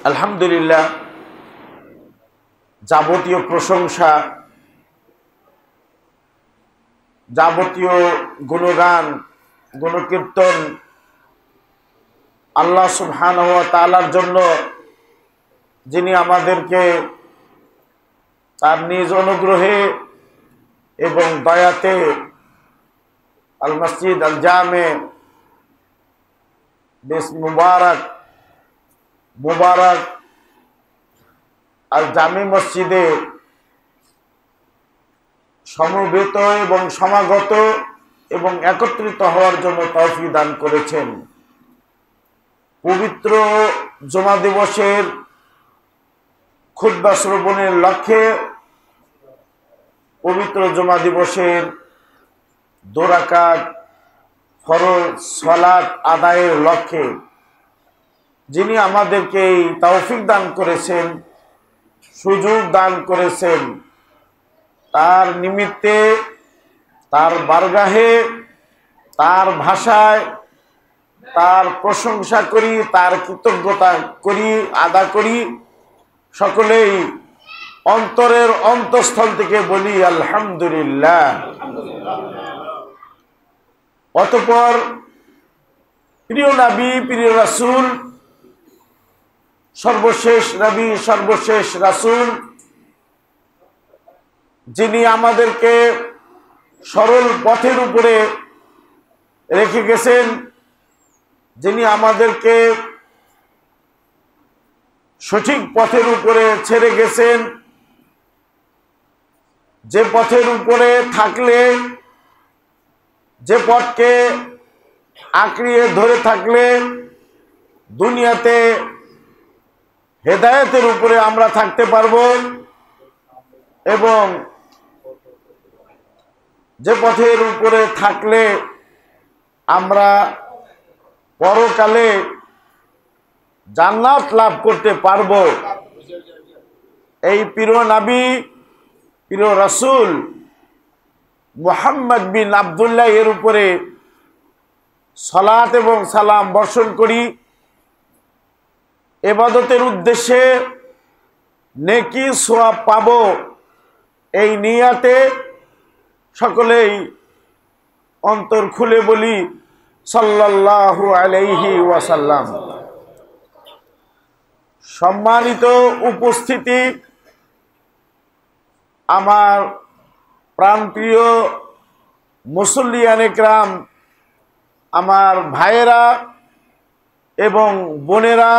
আলহামদুলিল্লাহ, যাবতীয় প্রশংসা, যাবতীয় গুণগান, গুণকীর্তন আল্লাহ সুবহানাহু ওয়া তাআলার জন্য, যিনি আমাদেরকে তার নিজ অনুগ্রহে এবং দয়াতে আল মসজিদ আল জামে বেশ মুবারক আল জামি মসজিদে সমবেত এবং সমাগত এবং একত্রিত হওয়ার জন্য তৌফিক দান করেছেন। পবিত্র জুমা দিবসের খুতবা শ্রবণের লক্ষ্যে, পবিত্র জুমা দিবসের 2 রাকাত ফরজ সালাত আদায়ের লক্ষ্যে যিনি আমাদেরকে এই তৌফিক দান করেছেন, সুযোগ দান করেছেন, তার নিমিত্তে, তার বারগাহে, তার ভাষায় তার প্রশংসা করি, তার কৃতজ্ঞতা করি, আদা করি। সকলেই অন্তরের অন্তঃস্থল থেকে বলি আলহামদুলিল্লাহ। অতঃপর প্রিয় নবী, প্রিয় রাসূল, সর্বশেষ নবী, সর্বশেষ রাসূল, যিনি আমাদেরকে সরল পথের উপরে রেখে গেছেন, যিনি আমাদেরকে সঠিক পথের উপরে ছেড়ে গেছেন, যে পথের উপরে থাকলে, যে পথকে আঁকড়িয়ে ধরে থাকলে দুনিয়াতে হেদায়েতের উপরে আমরা থাকতে পারব, এবং যে পথের উপরে থাকলে আমরা পরকালে জান্নাত লাভ করতে পারব, এই প্রিয় নবী, প্রিয় রাসূল মুহাম্মদ বিন আব্দুল্লাহ এর উপরে সালাত এবং সালাম বর্ষণ করি। ইবাদতের উদ্দেশ্যে নেকি সওয়াব পাব, এই নিয়াতে সকলেই অন্তর খুলে বলি সাল্লাল্লাহু আলাইহি ওয়াসাল্লাম। সম্মানিত উপস্থিতি, আমার প্রাণপ্রিয় মুসল্লিয়ানে কেরাম, আমার ভাইয়েরা এবং বোনেরা,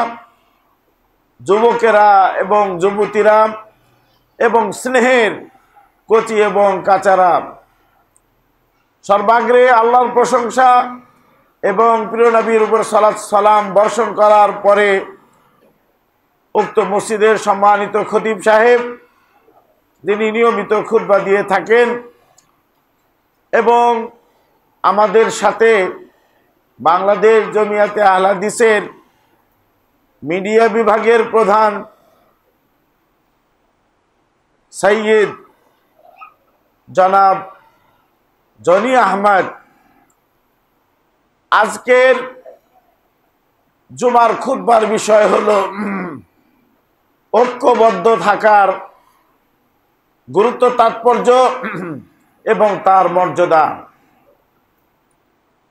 যুবকেরা এবং যুবতীরা এবং স্নেহের কচি এবং কাচারা, সর্বাগ্রে আল্লাহর প্রশংসা এবং প্রিয় নবীর উপর সালাত সালাম বর্ষণ করার পরে উক্ত মসজিদের সম্মানিত খতিব সাহেব, যিনি নিয়মিত খুতবা দিয়ে থাকেন, এবং আমাদের সাথে বাংলাদেশ জমিয়াতে আহলে হাদিসের মিডিয়া বিভাগের প্রধান সৈয়দ জনাব জনি আহমদ, আজকের জুমার খুতবার বিষয় হলো ঐক্যবদ্ধ থাকার গুরুত্ব, তাৎপর্য এবং তার মর্যাদা,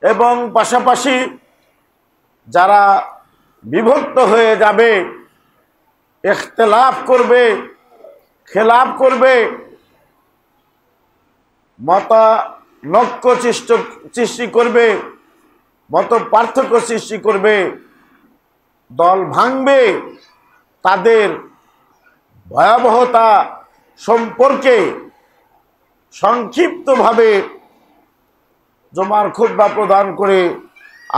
এবং পাশাপাশি যারা বিভক্ত হয়ে যাবে, ইখতিলাফ করবে, খেলাফ করবে, মতানৈক্য সৃষ্টি করবে, মত পার্থক্য সৃষ্টি করবে, দল ভাঙবে, তাদের ভয়াবহতা সম্পর্কে সংক্ষিপ্তভাবে জুমার খুতবা প্রদান করে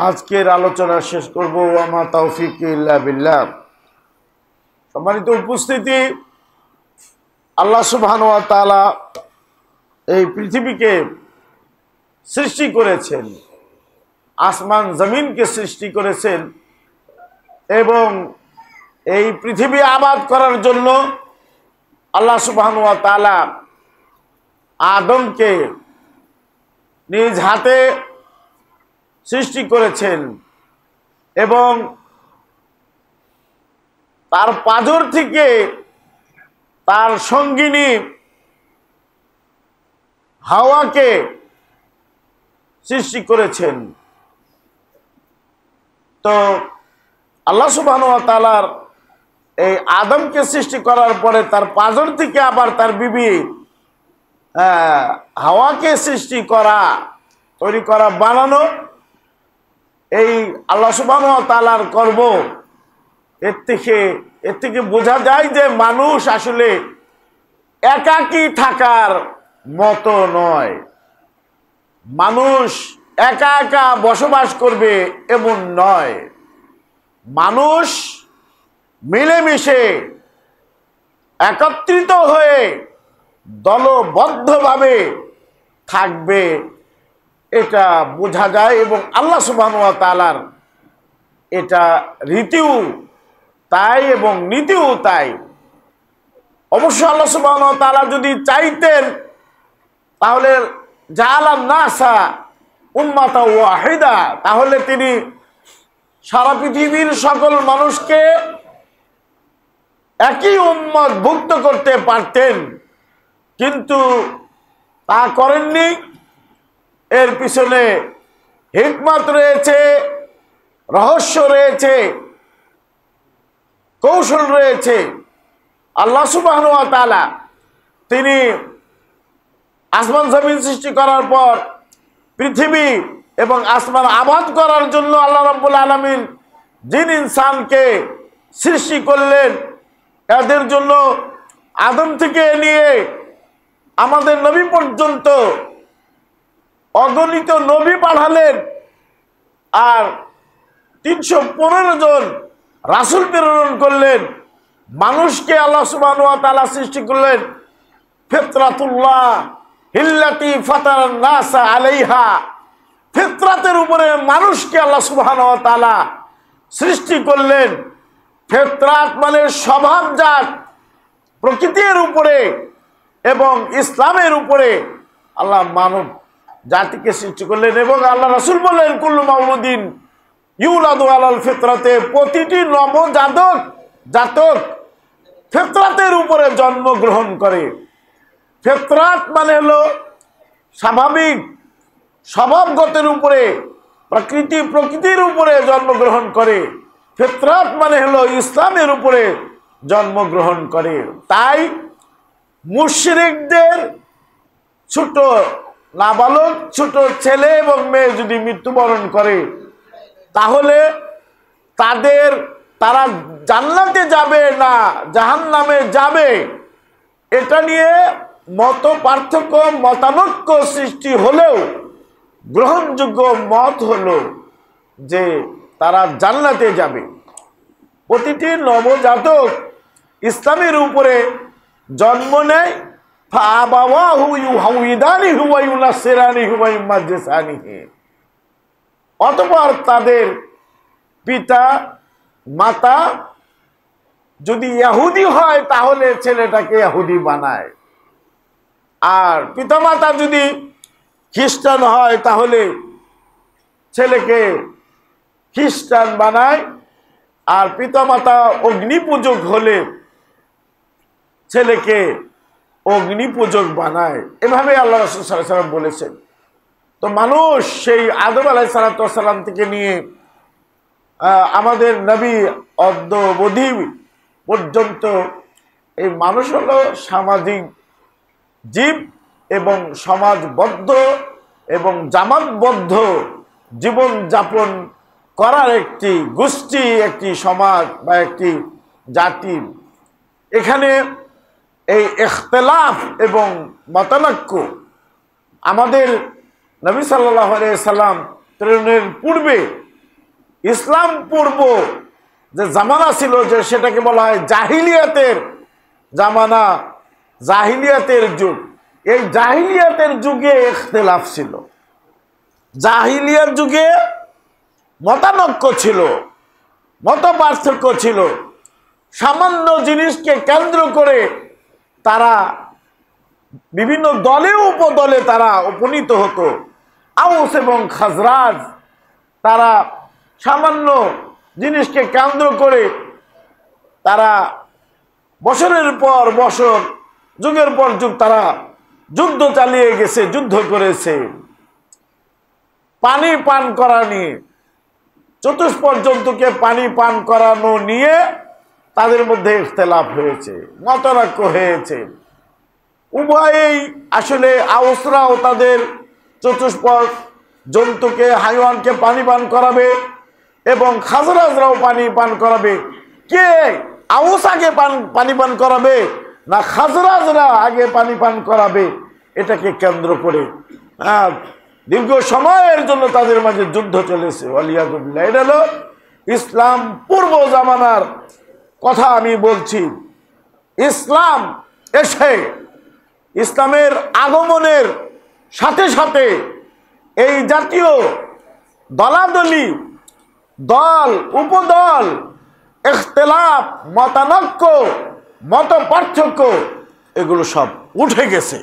আজকের আলোচনা শেষ করব। ওয়া তৌফিক ইল্লা বিল্লাহ। সম্মানিত উপস্থিতি, আল্লাহ সুবহানাহু ওয়া তাআলা এই পৃথিবীকে সৃষ্টি করেছেন, আসমান জমিনকে সৃষ্টি করেছেন, এবং এই পৃথিবী আবাদ করার জন্য আল্লাহ সুবহানাহু ওয়া তাআলা আদমকে নিজ হাতে সৃষ্টি করেছেন এবং তার পাঁজর থেকে তার সঙ্গিনী হাওয়াকে সৃষ্টি করেছেন। তো আল্লাহ সুবহানাহু ওয়া তাআলার এই আদমকে সৃষ্টি করার পরে তার পাঁজর থেকে আবার তার বিবি হাওয়াকে সৃষ্টি করা, তৈরি করা, বানানো, এই আল্লাহ সুবহানাহু ওয়া তাআলার কর্ম। এর থেকে বোঝা যায় যে মানুষ আসলে একাকী থাকার মতো নয়। মানুষ একা একা বসবাস করবে এমন নয়। মানুষ মিলেমিশে একত্রিত হয়ে দলবদ্ধভাবে থাকবে, এটা বোঝা যায়। এবং আল্লাহ সুবহানাহু ওয়া তাআলার এটা রীতিও তাই এবং নীতিও তাই। অবশ্য আল্লাহ সুবহানাহু ওয়া তাআলা যদি চাইতেন তাহলে জাআলান নাসা উম্মাতাও ওয়াহিদা, তাহলে তিনি সারা পৃথিবীর সকল মানুষকে একই উম্মত ভুক্ত করতে পারতেন, কিন্তু তা করেননি। এর পিছনে হিকমত রয়েছে, রহস্য রয়েছে, কৌশল রয়েছে। আল্লাহ সুবহানাহু ওয়া তাআলা তিনি আসমান জমিন সৃষ্টি করার পর পৃথিবী এবং আসমান আবাদ করার জন্য আল্লাহ রাব্বুল আলামিন জিন ইনসানকে সৃষ্টি করলেন। এদের জন্য আদম থেকে নিয়ে আমাদের নবী পর্যন্ত অগণিত নবী পাঠালেন, আর 315 জন রাসূল প্রেরণ করলেন। মানুষকে আল্লাহ সুবহানাহু ওয়া তাআলা সৃষ্টি করলেন ফিতরাতুল্লাহ হিল্লাতি ফাতারান নাসা আলাইহা, ফিতরাতের উপরে মানুষকে আল্লাহ সুবহানাহু ওয়া তাআলা সৃষ্টি করলেন। ফিতরাত মানে স্বভাবজাত প্রকৃতির উপরে এবং ইসলামের উপরে আল্লাহ মানব জাতিকে সৃষ্টি করলেন। এবং আল্লাহ রাসূল বললেন কুল্লু মাউলুদিন ইউলাদু আলাল ফিতরাতে, প্রতিটি নবজাতক ফিতরাতের উপরে জন্মগ্রহণ করে। ফিতরাত মানে হলো স্বাভাবিক স্বভাবগতের উপরে, প্রকৃতির উপরে জন্মগ্রহণ করে। ফিতরাত মানে হলো ইসলামের উপরে জন্মগ্রহণ করে। তাই মুশরিকদের ছোট নাবালক, ছোট ছেলে এবং মেয়ে যদি মৃত্যুবরণ করে তাহলে তারা জান্নাতে যাবে না জাহান্নামে যাবে, এটা নিয়ে মত পার্থক্য, মতানৈক্য সৃষ্টি হলেও গ্রহণযোগ্য মত হলো যে তারা জান্নাতে যাবে। প্রতিটি নবজাতক ইসলামের উপরে জন্ম নেয়। ফাআবাওয়াহু ইউহাউইদানিহু ওয়া ইউনাসসিরানিহু ওয়া ইউমাজ্জিসানিহু, অতঃপর তাদের পিতা মাতা যদি ইহুদি হয় তাহলে ছেলেটাকে ইহুদি বানায়, আর পিতামাতা যদি খ্রিস্টান হয় তাহলে ছেলেকে খ্রিস্টান বানায়, আর পিতামাতা অগ্নিপূজক হলে ছেলেকে অগ্নিপূজক বানায়। এভাবে আল্লাহ রাসূল সাল্লাল্লাহু আলাইহি ওয়াসাল্লাম বলেছেন। তো মানুষ সেই আদম আলাইহিস সালাম থেকে নিয়ে আমাদের নবী অদ্যাবধি পর্যন্ত এই মানুষ হলো সামাজিক জীব এবং সমাজবদ্ধ এবং জামাতবদ্ধ জীবন যাপন করার একটি গোষ্ঠী, একটি সমাজ বা একটি জাতি। এখানে এই ইখতিলাফ এবং মতানৈক্য আমাদের নবী সাল্লাল্লাহু আলাইহি সাল্লাম প্রেরণের পূর্বে ইসলাম পূর্ব যে জামানা ছিল, যে সেটাকে বলা হয় জাহিলিয়াতের জামানা, জাহিলিয়াতের যুগ। এই জাহিলিয়াতের যুগে ইখতিলাফ ছিল, জাহিলিয়ার যুগে মতানৈক্য ছিল, মত পার্থক্য ছিল। সামান্য জিনিসকে কেন্দ্র করে তারা বিভিন্ন দলে উপদলে তারা উপনীত হতো। আউস এবং খাজরাজ তারা সামান্য জিনিসকে কেন্দ্র করে তারা বছরের পর বছর, যুগের পর যুগ তারা যুদ্ধ চালিয়ে গেছে, যুদ্ধ করেছে। পানি পান করা নিয়ে, চতুষ্পদ জন্তুকে পানি পান করানো নিয়ে তাদের মধ্যে ইখতিলাফ হয়েছে, মতৈক্য হয়েছে। উভয়েই আসলে আউসরাও তাদের চতুষ্পদ জন্তুকে, হাইওয়ানকে পানি পান করাবে এবং খাজরাজরাও পানি পান করাবে। কে আউস আগে পানি পান করাবে না খাজরাজরা আগে পানি পান করাবে, এটাকে কেন্দ্র করে দীর্ঘ সময়ের জন্য তাদের মাঝে যুদ্ধ চলেছে। ওয়ালিয়াদুবিল্লাহ। এটা হলো ইসলাম পূর্ব জামানার কথা আমি বলছি। ইসলাম এসে, ইসলামের আগমনের সাথে সাথে এই জাতীয় দলাদলি, দল উপদল, ইখতিলাফ, মতানৈক্য, মত পার্থক্য এগুলো সব উঠে গেছে।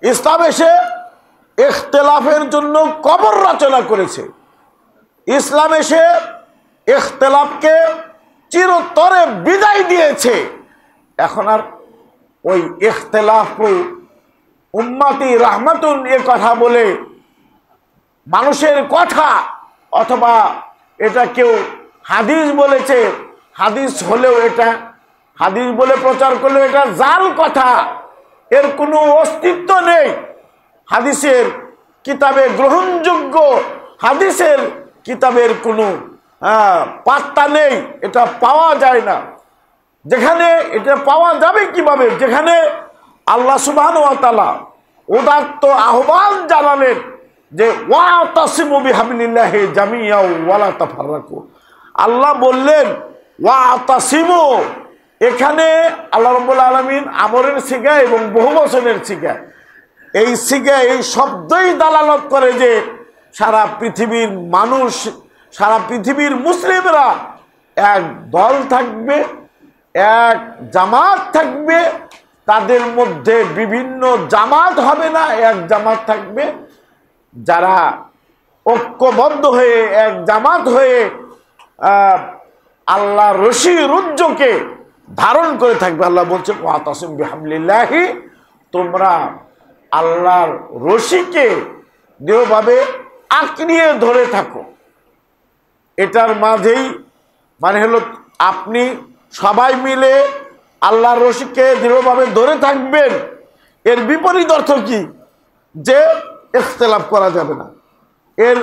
ইসলাম এসে ইখতিলাফের জন্য কবর রচনা করেছে। ইসলাম এসে ইখতিলাফকে চিরতরে বিদায় দিয়েছে। এখন আর ওই ইখতিলাফ উম্মতি রাহমাতুন এ কথা বলে মানুষের কথা, অথবা এটা কেউ হাদিস বলেছে, হাদিস হলেও এটা হাদিস বলে প্রচার করলেও এটা জাল কথা, এর কোনো অস্তিত্ব নেই। হাদিসের কিতাবে গ্রহণযোগ্য হাদিসের কিতাবের কোনো পাত্তা নেই, এটা পাওয়া যায় না। যেখানে এটা পাওয়া যাবে কিভাবে? যেখানে আল্লাহ সুবহানাহু ওয়া তাআলা উদাত্ত আহ্বান জানালেন যে ওয়াতাসিমু বিহাবলিল্লাহি জামিআন ওয়া লা তাফাররাকু। আল্লাহ বললেন ওয়াতাসিমু, এখানে আল্লাহ রাব্বুল আলামিন আমরের সিগা এবং বহুবচনের সিগা, এই সিগা, এই শব্দই দালালত করে যে সারা পৃথিবীর মানুষ, সারা পৃথিবীর মুসলিমরা এক দল থাকবে, এক জামাত থাকবে। তাদের মধ্যে বিভিন্ন জামাত হবে না, এক জামাত থাকবে। যারা ঐক্যবদ্ধ হয়ে এক জামাত হয়ে আল্লাহ রশি রুজ্জকে ধারণ করে থাকবে। আল্লাহ বলছে ওয়াতাসিম বিহাবলিল্লাহি, তোমরা আল্লাহর রশিকে দৃঢ়ভাবে আঁকড়িয়ে ধরে থাকো। এটার মাঝেই মানে হলো আপনি সবাই মিলে আল্লাহর রশিকে দৃঢ়ভাবে ধরে থাকবেন। এর বিপরীত অর্থ কি? যে ইখতিলাফ করা যাবে না। এর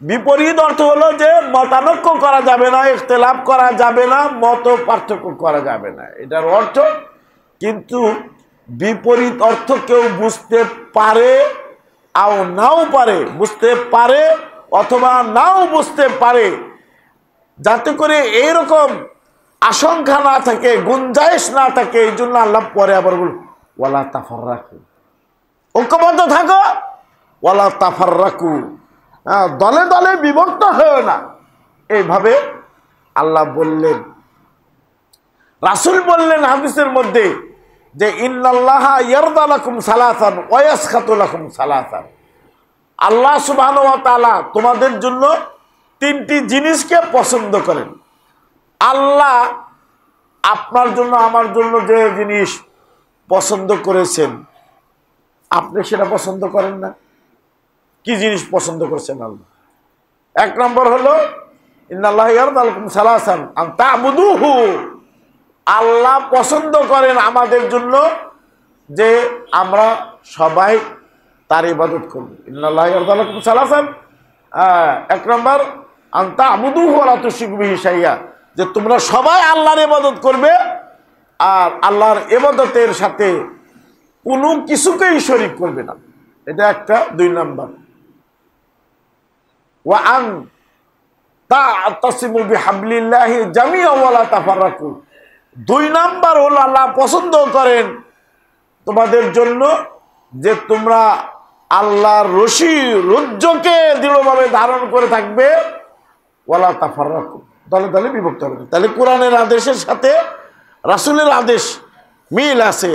বিপরীত অর্থ হলো যে মতানৈক্য করা যাবে না, ইখতিলাফ করা যাবে না, মত পার্থক্য করা যাবে না, এটার অর্থ। কিন্তু বিপরীত অর্থ কেউ বুঝতে পারে আর নাও পারে, বুঝতে পারে অথবা নাও বুঝতে পারে। যাতে করে এইরকম আশঙ্কা না থাকে, গুঞ্জাইশ না থাকে, এই জন্য আল্লাহ পরে আবার বল ওয়ালা তাফাররাকু, ঐক্যবদ্ধ থাকো, ওয়ালা তাফাররাকু, দলে দলে বিভক্ত হয়েও না, এইভাবে আল্লাহ বললেন। রাসূল বললেন হাদিসের মধ্যে যে ইন্নাল্লাহা ইয়ারদা লাকুম সালাসান ওয়া ইয়াসখাতু লাকুম সালাসান, আল্লাহ সুবহানাহু ওয়া তাআলা তোমাদের জন্য তিনটি জিনিসকে পছন্দ করেন। আল্লাহ আপনার জন্য আমার জন্য যে জিনিস পছন্দ করেছেন, আপনি সেটা পছন্দ করেন না। কি জিনিস পছন্দ করেছেন আল্লাহ? এক নম্বর হলো ইন্নাল্লাহা ইয়ারদা লাকুম সালাসান আন তা'বুদুহু, আল্লাহ পছন্দ করেন আমাদের জন্য যে আমরা সবাই তার ইবাদত করব। ইন্নাল্লাহা ইয়ারদা লাকুম সালাসান, এক নম্বর আন তা'বুদুহু ওয়া লা তুশরিকু বিহি শাইআ, যে তোমরা সবাই আল্লাহর ইবাদত করবে আর আল্লাহর ইবাদতের সাথে কোনো কিছুকেই শরীক করবে না, এটা একটা। দুই নম্বর ওয়া আন তা'তাসিমু বিহাবলিল্লাহি জামিআন ওয়া লা তাফাররাকু, দুই নাম্বার হলো আল্লাহ পছন্দ করেন তোমাদের জন্য যে তোমরা আল্লাহর রশি রজ্জুকে দৃঢ়ভাবে ধারণ করে থাকবে, ওয়ালা তাফাররাকু, দলে দলে বিভক্ত হবে। তাহলে কোরআনের আদেশের সাথে রাসূলের আদেশ মিল আছে।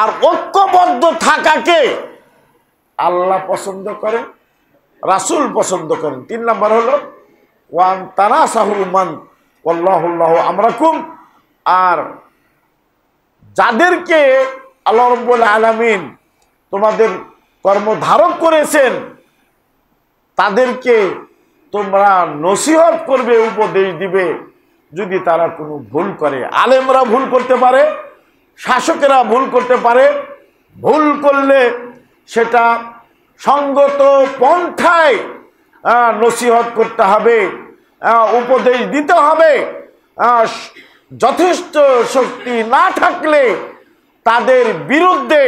আর ঐক্যবদ্ধ থাকাকে আল্লাহ পছন্দ করেন, রাসূল পছন্দ করেন। 3 নম্বর হলো ওয়ান তানাসাহু মান ওয়াল্লাহুল্লাহু আমরাকুম, আর যাদেরকে আল্লাহ রাব্বুল আলামিন তোমাদের কর্মধারক করেছেন তাদেরকে তোমরা নসিহত করবে, উপদেশ দিবে যদি তারা কোনো ভুল করে। আলেমরা ভুল করতে পারে, শাসকেরা ভুল করতে পারে, ভুল করলে সেটা সঙ্গত পন্থায় নসিহত করতে হবে, উপদেশ দিতে হবে। যথেষ্ট শক্তি না থাকলে তাদের বিরুদ্ধে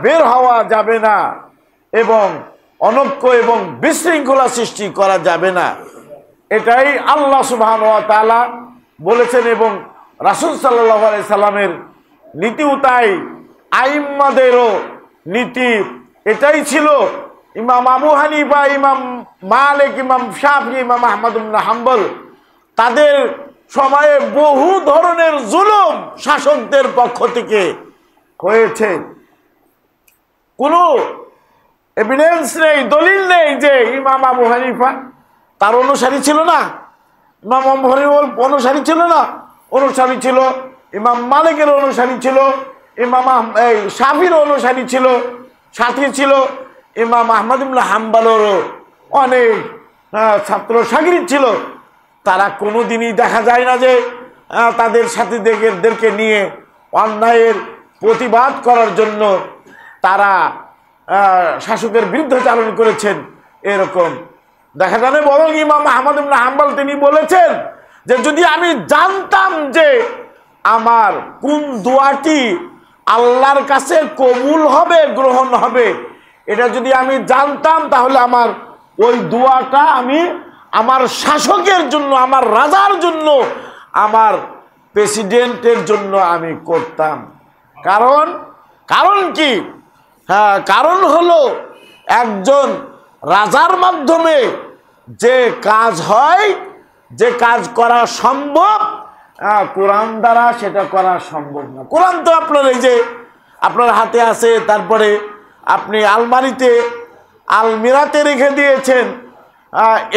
বের হওয়া যাবে না এবং অনৈক্য এবং বিশৃঙ্খলা সৃষ্টি করা যাবে না। এটাই আল্লাহ সুবহানাহু ওয়া তাআলা বলেছেন এবং রাসূল সাল্লাল্লাহু আলাইহি সাল্লামের নীতিও তাই, আইম্মাদেরও নীতি এটাই ছিল। ইমাম আবু হানিফা, ইমাম মালিক, ইমাম শাফি, ইমাম আহমদ ইবনে হাম্বল, তাদের সময়ে বহু ধরনের জুলুম শাসকদের পক্ষ থেকে হয়েছে। কোনো এভিডেন্স নেই, দলিল নেই যে ইমাম আবু হানিফা তার অনুসারী ছিল না, ইমাম আবু হানিফার অনুসারী ছিল না, অনুসারী ছিল। ইমাম মালিকের অনুসারী ছিল, ইমাম শাফির অনুসারী ছিল, সাথী ছিল ইমাম আহমদ ইবনে হাম্বলেরও অনেক ছাত্র শাগির ছিল। তারা কোনোদিনই দেখা যায় না যে তাদের সাথীদেরকে নিয়ে অন্যায়ের প্রতিবাদ করার জন্য তারা শাসকের বিরুদ্ধাচারণ করেছেন, এরকম দেখা যায় না। বরং ইমাম আহমদ ইবনে হাম্বল তিনি বলেছেন যে যদি আমি জানতাম যে আমার কোন দোয়াটি আল্লাহর কাছে কবুল হবে, গ্রহণ হবে, এটা যদি আমি জানতাম তাহলে আমার ওই দোয়াটা আমি আমার শাসকের জন্য, আমার রাজার জন্য, আমার প্রেসিডেন্টের জন্য আমি করতাম। কারণ কি? কারণ হলো একজন রাজার মাধ্যমে যে কাজ হয়, যে কাজ করা সম্ভব, কোরআন দ্বারা সেটা করা সম্ভব না। কোরআন তো আপনার এই যে আপনার হাতে আছে, তারপরে আপনি আলমারিতে আলমিরাতে রেখে দিয়েছেন।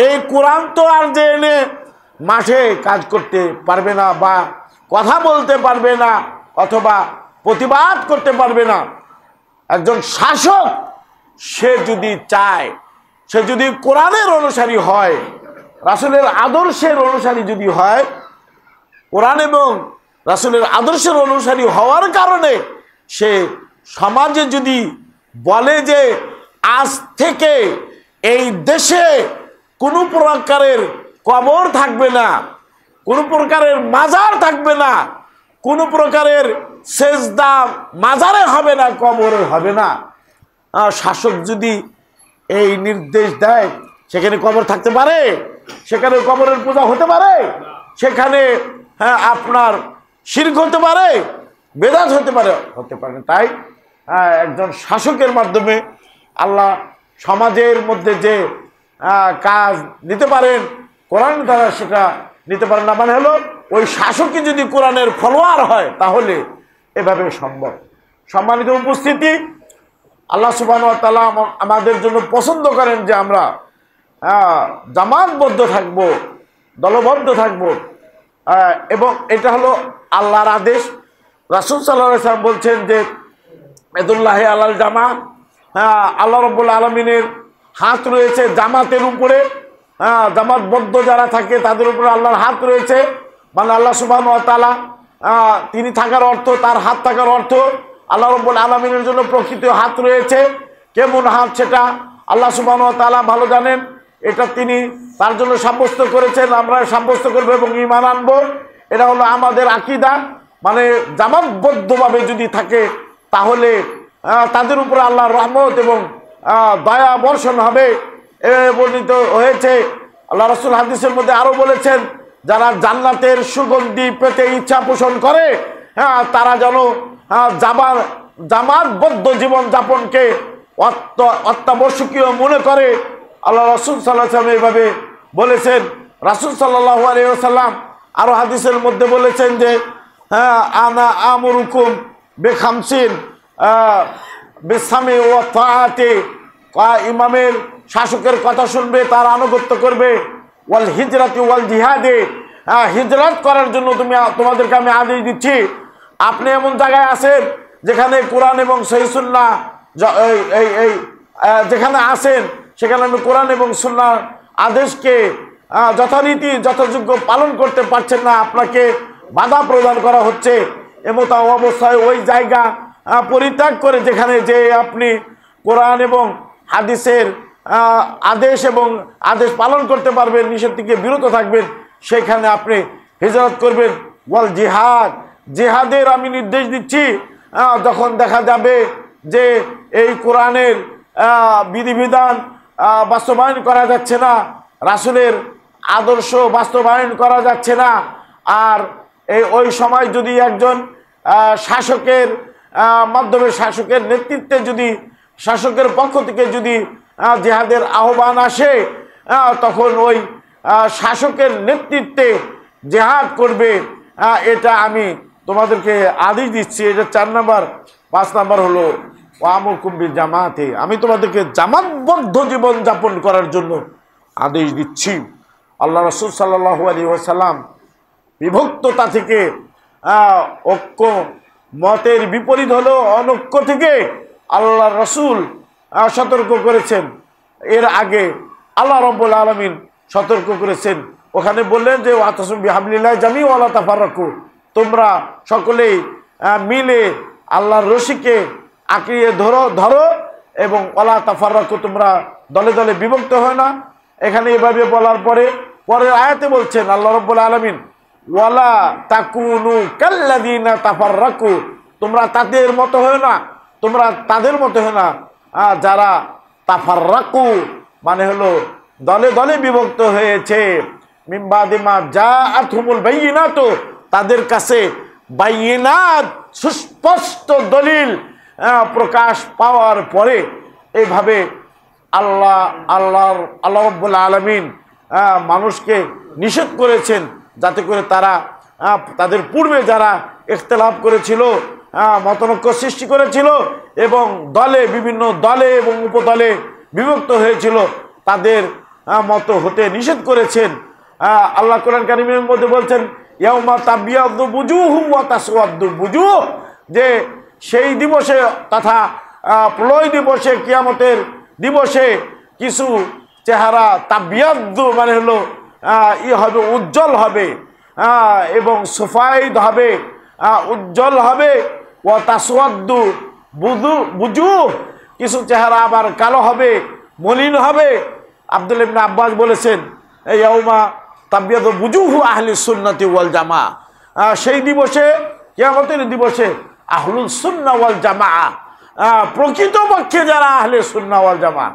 এই কোরআন তো আর যে এনে মাঠে কাজ করতে পারবে না, বা কথা বলতে পারবে না, অথবা প্রতিবাদ করতে পারবে না। একজন শাসক সে যদি চায়, সে যদি কোরআনের অনুসারী হয়, রাসূলের আদর্শের অনুসারী যদি হয়, কোরআন এবং রাসূলের আদর্শের অনুসারী হওয়ার কারণে সে সমাজে যদি বলে যে আজ থেকে এই দেশে কোনো প্রকারের কবর থাকবে না, কোনো প্রকারের মাজার থাকবে না, কোনো প্রকারের সেজদা মাজারে হবে না, কবরে হবে না, শাসক যদি এই নির্দেশ দেয়, সেখানে কবর থাকতে পারে, সেখানে কবরের পূজা হতে পারে, সেখানে আপনার শিরক হতে পারে, বেদাত হতে পারে, তাই একজন শাসকের মাধ্যমে আল্লাহ সমাজের মধ্যে যে কাজ নিতে পারেন, কোরআন দ্বারা সেটা নিতে পারেন না। মানে হলো ওই শাসকই যদি কোরআনের ফলোয়ার হয় তাহলে এভাবে সম্ভব। সম্মানিত উপস্থিতি, আল্লাহ সুবহানাহু ওয়া তাআলা আমাদের জন্য পছন্দ করেন যে আমরা জামাতবদ্ধ থাকব, দলবদ্ধ থাকব, এবং এটা হলো আল্লাহর আদেশ। রাসূল সাল্লাল্লাহু আলাইহি ওয়াসাল্লাম বলছেন যে ইয়াদুল্লাহি আলাল জামা, আল্লাহ রাব্বুল আলামিনের হাত রয়েছে জামাতের উপরে। জামাতবদ্ধ যারা থাকে তাদের উপরে আল্লাহর হাত রয়েছে। মানে আল্লাহ সুবহানাহু ওয়া তাআলা তিনি থাকার অর্থ, তার হাত থাকার অর্থ আল্লাহ রাব্বুল আলামিনের জন্য প্রকৃত হাত রয়েছে। কেমন হাত সেটা আল্লাহ সুবহানাহু ওয়া তাআলা ভালো জানেন। এটা তিনি তার জন্য সাব্যস্ত করেছেন, আমরা সাব্যস্ত করবো এবং ঈমান আনবো। এটা হলো আমাদের আকীদা। মানে জামাতবদ্ধভাবে যদি থাকে তাহলে তাদের উপরে আল্লাহর রহমত এবং দয়া বর্ষণ হবে। বর্ণিত হয়েছে, আল্লাহ রাসূল হাদিসের মধ্যে আরো বলেছেন, যারা জান্নাতের সুগন্ধি পেতে ইচ্ছা পোষণ করে, তারা যেন জামাতবদ্ধ জীবন যাপনকে অত্যাবশ্যকীয় মনে করে। আল্লাহ রাসূল সাল্লাল্লাহু আলাইহি ওয়াসাল্লাম এইভাবে বলেছেন। রাসূল সাল্লাল্লাহু আলাইহি ওয়াসাল্লাম আরো হাদিসের মধ্যে বলেছেন যে আনা আমুরুকুম বেখামসিন বেসামে ও তাআতে, ইমামের শাসকের কথা শুনবে, তার আনুগত্য করবে। ওয়াল হিজরাতি ওয়াল জিহাদে, হিজরত করার জন্য তোমাদেরকে আমি আদেশ দিচ্ছি। আপনি এমন জায়গায় আছেন যেখানে কোরআন এবং সহিহ সুন্নাহ যেখানে আছেন সেখানে আমি কোরআন এবং সুন্নাহর আদেশকে যথারীতি যথাযোগ্য পালন করতে পারছেন না, আপনাকে বাধা প্রদান করা হচ্ছে। এমত অবস্থায় ওই জায়গা পরিত্যাগ করে যেখানে যে আপনি কোরআন এবং হাদিসের আদেশ পালন করতে পারবেন, নিষেধ থেকে বিরত থাকবেন, সেখানে আপনি হিজরত করবেন। ওয়াল জিহাদ, জিহাদের আমি নির্দেশ দিচ্ছি। যখন দেখা যাবে যে এই কোরআনের বিধিবিধান বাস্তবায়ন করা যাচ্ছে না, রাসূলের আদর্শ বাস্তবায়ন করা যাচ্ছে না, আর ওই সময় যদি একজন শাসকের মাধ্যমে, শাসকের নেতৃত্বে যদি, শাসকের পক্ষ থেকে যদি জিহাদের আহ্বান আসে, তখন ওই শাসকের নেতৃত্বে জিহাদ করবে। এটা আমি তোমাদেরকে আদেশ দিচ্ছি। এটা 4 নাম্বার। 5 নাম্বার হলো ওয়ামুরকুম বিল জামাতে, আমি তোমাদেরকে জামাতবদ্ধ জীবন যাপন করার জন্য আদেশ দিচ্ছি। আল্লাহ রাসূল সাল্লাল্লাহু আলাইহি ওয়াসাল্লাম বিভক্ততা থেকে, ঐক্য মতের বিপরীত হলো অনৈক্য থেকে আল্লাহ রাসূল সতর্ক করেছেন। এর আগে আল্লাহ রাব্বুল আলামিন সতর্ক করেছেন, ওখানে বললেন যে ওয়াতাসিমু বিহাবলিল্লাহি জামিআন ওয়া লা তাফাররাকু, তোমরা সকলেই মিলে আল্লাহর রশিকে আঁকড়িয়ে ধরো এবং ওয়ালা তাফাররাকু, তোমরা দলে দলে বিভক্ত হয় না। এখানে এভাবে বলার পরের আয়াতে বলছেন আল্লাহ রাব্বুল আলামিন, ওয়ালা তাকুনু কাল্লাযিনা তাফাররাকু, তোমরা তাদের মতো হয় না, তোমরা তাদের মতো হয় না যারা তাফাররাকু মানে হলো দলে দলে বিভক্ত হয়েছে। মিন বাদি মা জাআতহুমুল বায়িনাতু, তাদের কাছে বাইয়িনাত সুস্পষ্ট দলিল প্রকাশ পাওয়ার পরে এইভাবে আল্লাহ রাব্বুল আলামিন মানুষকে নিষেধ করেছেন, যাতে করে তারা তাদের পূর্বে যারা ইখতিলাফ করেছিল, মতনৈক্য সৃষ্টি করেছিল এবং বিভিন্ন দলে এবং উপদলে বিভক্ত হয়েছিল, তাদের মতো হতে নিষেধ করেছেন। আল্লাহ কোরআন কারীমের মধ্যে বলছেন ইয়াউমা তাবিয়াদু বুজুহুম ওয়া তাসওয়াদু বুজুহ, যে সেই দিবসে তথা প্রলয় দিবসে, কিয়ামতের দিবসে কিছু চেহারা তাবিয়াদু মানে হলো হবে, উজ্জ্বল হবে এবং সুফাইদ হবে, উজ্জ্বল হবে। ওয়া তাসওয়াদু বুজুহ, কিছু চেহারা আবার কালো হবে, মলিন হবে। আব্দুল্লাহ ইবনে আব্বাস বলেছেন ইয়াউমা তাবিয়াদু বুজুহু আহলি সুন্নাতি ওয়াল জামা, সেই দিবসে, কিয়ামতের দিবসে আহলুল সুন্নাহ ওয়াল জামা, প্রকৃতপক্ষে যারা আহলে সুন্নাহ ওয়াল জামা।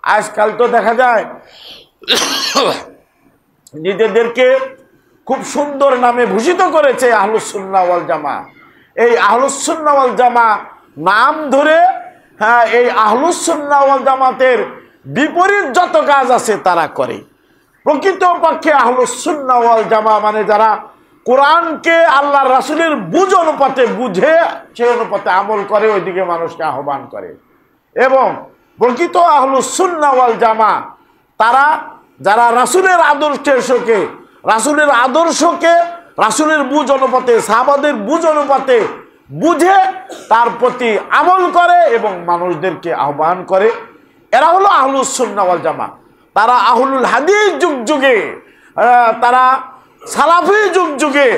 আজকাল তো দেখা যায় নিজেদেরকে খুব সুন্দর নামে ভূষিত করেছে আহলুস সুন্নাহ ওয়াল জামা। এই আহলুস সুন্নাহ ওয়াল জামা নাম ধরে এই আহলুস সুন্নাহ ওয়াল জামাতের বিপরীত যত কাজ আছে তারা করে। প্রকৃতপক্ষে আহলুস সুন্নাহ ওয়াল জামা মানে যারা কোরআনকে আল্লাহর রাসূলের বুঝ অনুপাতে বুঝে সেই অনুপাতে আমল করে, ওইদিকে মানুষকে আহ্বান করে। এবং প্রকৃত আহলুস সুন্নাহ ওয়াল জামা তারা যারা রাসূলের আদর্শকে রাসূলের বুঝ অনুপাতে, সাহাবাদের বুঝ অনুপাতে বুঝে তার প্রতি আমল করে এবং মানুষদেরকে আহ্বান করে, এরা হলো আহলুস সুন্নাহ ওয়াল জামা। তারা আহলুল হাদিস যুগে, তারা সালাফি যুগে,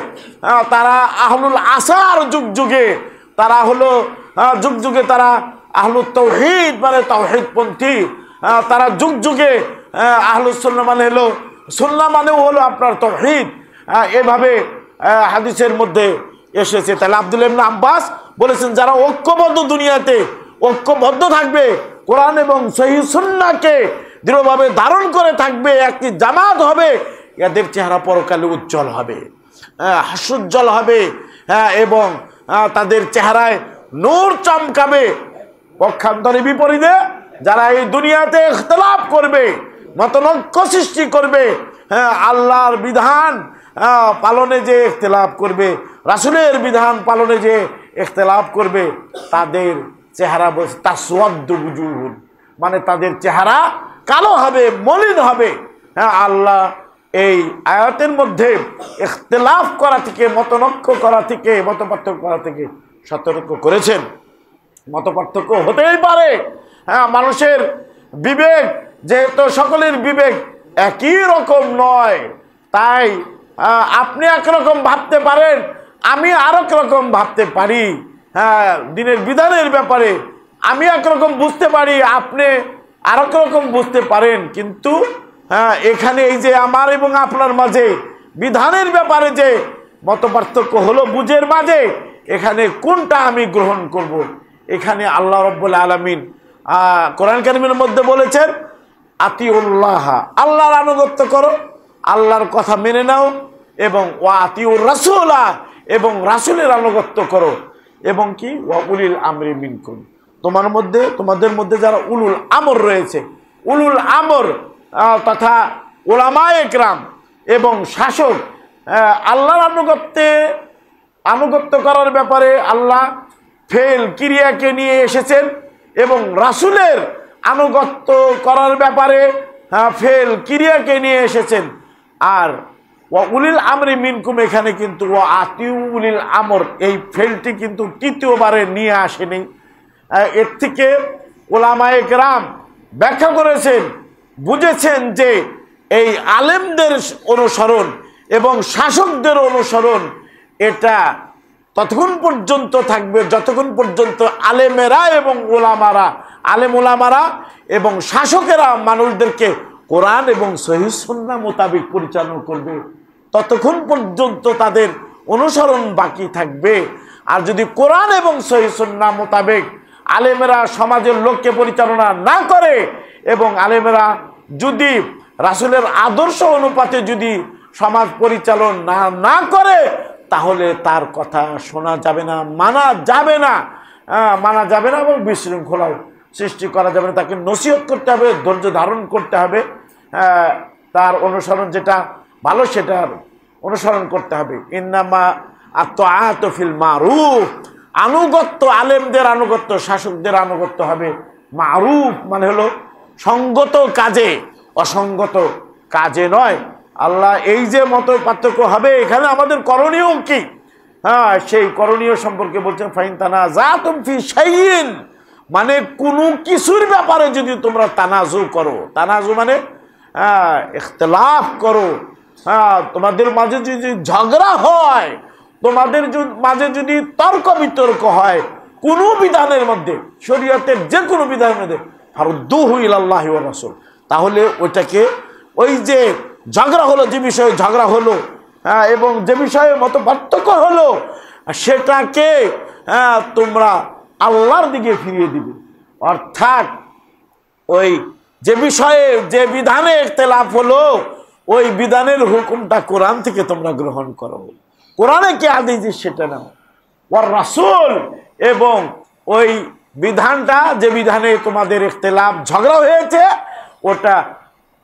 তারা আহলুল আসার যুগে, তারা হলো যুগে তারা আহলুত তাওহীদ মানে তাওহীদপন্থী, তারা যুগে আহলুস সুন্নাহ মানে হলো সুন্নাহ মানেও হলো আপনার তাওহীদ। এভাবে হাদিসের মধ্যে এসেছে। তাহলে আব্দুল্লাহ ইবনে আব্বাস বলেছেন যারা ঐক্যবদ্ধ, দুনিয়াতে ঐক্যবদ্ধ থাকবে, কোরআন এবং সহিহ সুন্নাহকে দৃঢ়ভাবে ধারণ করে থাকবে, একটি জামাত হবে, এদের চেহারা পরকালে উজ্জ্বল হবে, হাস্যোজ্জ্বল হবে এবং তাদের চেহারায় নূর চমকাবে। পক্ষান্তরে বিপরীতে যারা এই দুনিয়াতে ইখতিলাফ করবে, মতনৈক্য সৃষ্টি করবে, আল্লাহর বিধান পালনে যে ইখতিলাফ করবে, রাসূলের বিধান পালনে যে ইখতিলাফ করবে তাদের চেহারা বলছে তাসওয়াদ্দু বুজুহুন, মানে তাদের চেহারা কালো হবে, মলিন হবে। হ্যাঁ, আল্লাহ এই আয়াতের মধ্যে ইখতিলাফ করা থেকে, মতনৈক্য করা থেকে, মতপার্থক্য করা থেকে সতর্ক করেছেন। মতপার্থক্য হতেই পারে, হ্যাঁ, মানুষের বিবেক যেহেতু সকলের বিবেক একই রকম নয়, তাই আপনি একরকম ভাবতে পারেন, আমি আরেক রকম ভাবতে পারি। হ্যাঁ, দিনের বিধানের ব্যাপারে আমি একরকম বুঝতে পারি, আপনি আরেক রকম বুঝতে পারেন। কিন্তু হ্যাঁ, এখানে এই যে আমার এবং আপনার মাঝে বিধানের ব্যাপারে যে মতপার্থক্য হলো বুঝের মাঝে, এখানে কোনটা আমি গ্রহণ করব। এখানে আল্লাহ রাব্বুল আলামিন কোরআন কারীমের মধ্যে বলেছেন আতিউল্লাহ, আল্লাহর আনুগত্য করো, আল্লাহর কথা মেনে নাও, এবং ওয়া আতিউর রাসূলা, এবং রাসূলের আনুগত্য করো, এবং কি ওয়া উলিল আমরি মিনকুম, তোমাদের মধ্যে যারা উলুল আমর রয়েছে, উলুল আমর তথা উলামায়ে কেরাম এবং শাসক, আল্লাহর আনুগত্য করার ব্যাপারে আল্লাহ ফেল ক্রিয়াকে নিয়ে এসেছেন, এবং রাসূলের আনুগত্য করার ব্যাপারে ফেল ক্রিয়াকে নিয়ে এসেছেন। আর ওয়া উলিল আমরি মিনকুম, এখানে কিন্তু ওয়া আতিউ উলিল আমর এই ফেলটি কিন্তু তৃতীয়বারে নিয়ে আসেনি। এর থেকে উলামায়ে কেরাম ব্যাখ্যা করেছেন, বুঝেছেন যে এই আলেমদের অনুসরণ এবং শাসকদের অনুসরণ এটা ততক্ষণ পর্যন্ত থাকবে যতক্ষণ পর্যন্ত আলেমেরা এবং আলেম ওলামারা এবং শাসকেরা মানুষদেরকে কোরআন এবং সহিহ সুন্নাহ মোতাবেক পরিচালনা করবে, ততক্ষণ পর্যন্ত তাদের অনুসরণ বাকি থাকবে। আর যদি কোরআন এবং সহিহ সুন্নাহ মোতাবেক আলেমেরা সমাজের লোককে পরিচালনা না করে, এবং আলেমেরা যদি রাসূলের আদর্শ অনুপাতে যদি সমাজ পরিচালনা না করে, তাহলে তার কথা শোনা যাবে না, মানা যাবে না এবং বিশৃঙ্খলাও সৃষ্টি করা যাবে না। তাকে নসিহত করতে হবে, ধৈর্য ধারণ করতে হবে, তার অনুসরণ যেটা ভালো সেটার অনুসরণ করতে হবে। ইন্নামা আত-তাআতু ফিল মারুফ, আনুগত্য, আলেমদের আনুগত্য, শাসকদের আনুগত্য হবে মারুফ, মানে হলো সঙ্গত কাজে, অসঙ্গত কাজে নয়। আল্লাহ এই যে মত পার্থক্য হবে, এখানে আমাদের করণীয় কি, হ্যাঁ, সেই করণীয় সম্পর্কে বলছেন ফাইন তানাযাতুম ফি শাইইন, মানে কোনো কিছুর ব্যাপারে যদি তোমরা তানাজু করো, তানাজু মানে ইখতিলাফ করো, তোমাদের মাঝে যদি ঝগড়া হয়, তোমাদের মাঝে যদি তর্ক বিতর্ক হয় কোনো বিধানের মধ্যে, শরীয়তের যে কোনো বিধানের মধ্যে, ফারুদ্দুহু ইলাল্লাহি ওয়া রাসূল, তাহলে ওইটাকে, ওই যে ঝগড়া হলো, যে বিষয়ে ঝগড়া হলো, এবং যে বিষয়ে মত পার্থক্য হলো, সেটাকে তোমরা আল্লাহর দিকে ফিরিয়ে দিবে। অর্থাৎ ওই যে বিষয়ে যে বিধানে ইখতিলাফ হলো, ওই বিধানের হুকুমটা কোরআন থেকে তোমরা গ্রহণ করো, কোরআনে কি হাদিস সেটা নাও, ওয়ার রাসূল, এবং ওই বিধানটা যে বিধানে তোমাদের ইখতিলাফ ঝগড়া হয়েছে ওটা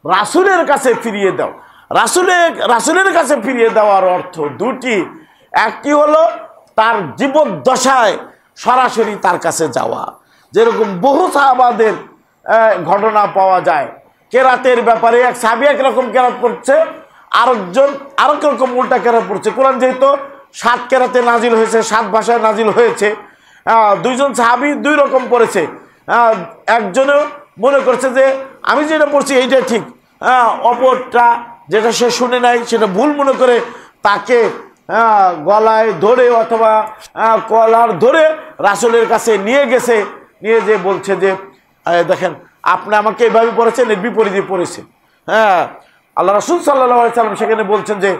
রাসূলের কাছে ফিরিয়ে দাও। রাসূলের কাছে ফিরিয়ে দেওয়ার অর্থ দুটি, একটি হলো তার জীবদ্দশায় সরাসরি তার কাছে যাওয়া, যেরকম বহু সাহাবাদের ঘটনা পাওয়া যায়। কেরাতের ব্যাপারে এক সাহাবী একরকম কেরাত পড়ছে, আরেকজন আরেক রকম উল্টা কেরাত পড়ছে। কোরআন যেহেতু 7 কেরাতে নাজিল হয়েছে, 7 ভাষায় নাজিল হয়েছে, দুইজন সাহাবী দুই রকম পড়েছে। একজনে মনে করছে যে আমি যেটা পড়ছি এইটাই ঠিক, অপরটা যেটা সে শুনে নাই সেটা ভুল মনে করে তাকে গলায় ধরে অথবা কলার ধরে রাসূলের কাছে নিয়ে গেছে, নিয়ে যে বলছে যে দেখেন আপনি আমাকে এভাবে পড়েছেন, এর বিপরীতে পড়েছে। আল্লাহ রাসূল সাল্লাল্লাহু আলাইহি সাল্লাম সেখানে বলছেন যে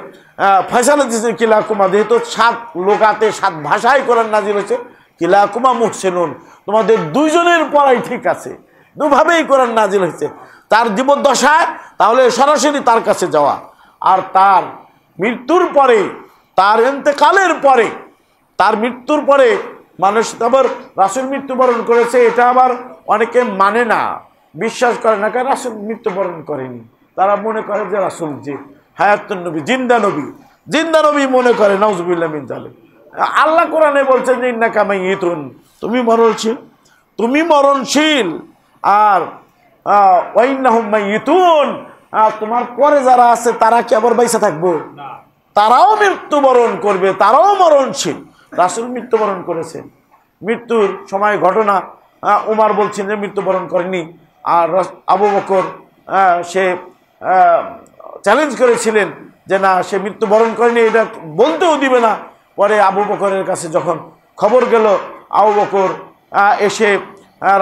ফয়সালা দিয়েছেন কিলাকুমা, যেহেতু 7 লোকাতে 7 ভাষায় কোরআন নাজিল হয়েছে, কিলাকুমা মুহসিনুন, তোমাদের দুইজনের পড়াই ঠিক আছে, দুভাবেই কোরআন নাজিল হয়েছে। তার জীবদ্দশায় তাহলে সরাসরি তার কাছে যাওয়া, আর তার মৃত্যুর পরে, তার ইন্তেকালের পরে, তার মৃত্যুর পরে মানুষ আবার রাসূল মৃত্যুবরণ করেছে এটা আবার অনেকে মানে না, বিশ্বাস করে না, কারণ রাসূল মৃত্যুবরণ করেনি। তারা মনে করে যে রাসূল যে হায়াতুন নবী, জিন্দা নবী মনে করে, নাউজুবিল্লাহ মিন যালিক। আল্লাহ কোরআনে বলছেন যে ইন্নাকা মাইয়িতুন, তুমি মরণশীল, তুমি মরণশীল, আর ওয়া ইন্নাহুম মাইয়িতুন, তোমার পরে যারা আছে তারা কি আবার বাইসা থাকবো? তারাও মৃত্যুবরণ করবে, তারাও মরণশীল। রাসূল মৃত্যুবরণ করেছেন। মৃত্যুর সময় ঘটনা উমর বলছেন যে মৃত্যুবরণ করেনি, আর আবু বকর সে চ্যালেঞ্জ করেছিলেন যে না, সে মৃত্যুবরণ করেনি, এটা বলতেও দিবে না। পরে আবু বকরের কাছে যখন খবর গেল, আবু বকর এসে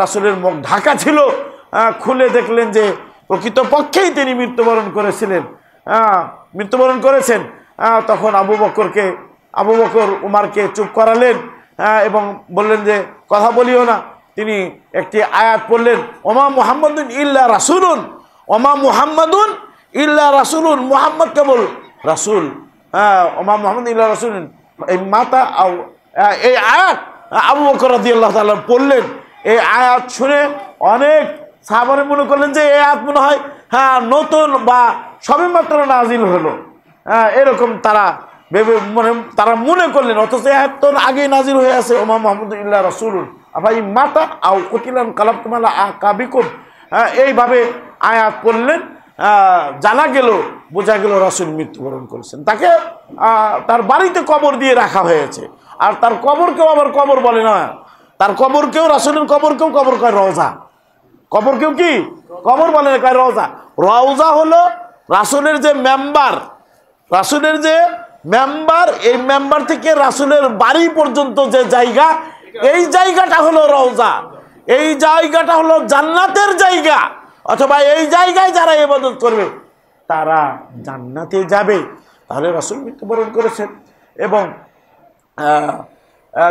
রাসূলের মুখ ঢাকা ছিল, খুলে দেখলেন যে প্রকৃতপক্ষেই তিনি মৃত্যুবরণ করেছেন। তখন আবু বকর উমারকে চুপ করালেন এবং বললেন যে কথা বলিও না। তিনি একটি আয়াত পড়লেন, ওমা মুহাম্মাদুন ইল্লা রাসূলুন, ওমা মুহাম্মাদুন ইল্লা রাসূলুন, মুহাম্মদ কেবল রাসূল, ওমা মুহাম্মাদুন ইল্লা রাসূলুন। এই মাতা এই আয়াত আবু বকর রাদিয়াল্লাহু তাআলা পড়লেন। এই আয়াত শুনে অনেক সাহাবারা মনে করলেন যে এই আয়াত মনে হয় নতুন বা সবেমাত্র নাজিল হলো, এরকম তারা মনে করলেন। অথচ আয়াত তো আগেই নাজিল হয়ে আছে, ওমা মুহাম্মাদুন ইল্লা রাসূলুন আফাই মাতা আও কুতিলান কালাবতুম আলা আকাবিকুম। এইভাবে আয়াত পড়লেন, বোঝা গেল রাসূল মৃত্যুবরণ করেছেন। তাকে তার বাড়িতে কবর দিয়ে রাখা হয়েছে। আর তার কবরকেও আবার কবর বলে না, তার কবরকেও, রাসূলের কবরকেও কবর কয় রওজা। কবরকেও কি কবর বলে না, কয় রওজা। রওজা হলো রাসূলের যে মেম্বার, এই মেম্বার থেকে রাসূলের বাড়ি পর্যন্ত যে জায়গা, এই জায়গাটা হলো রওজা। এই জায়গাটা হলো জান্নাতের জায়গা, অথবা এই জায়গায় যারা ইবাদত করবে তারা জান্নাতে যাবে। তাহলে রাসূল মৃত্যুবরণ করেছেন এবং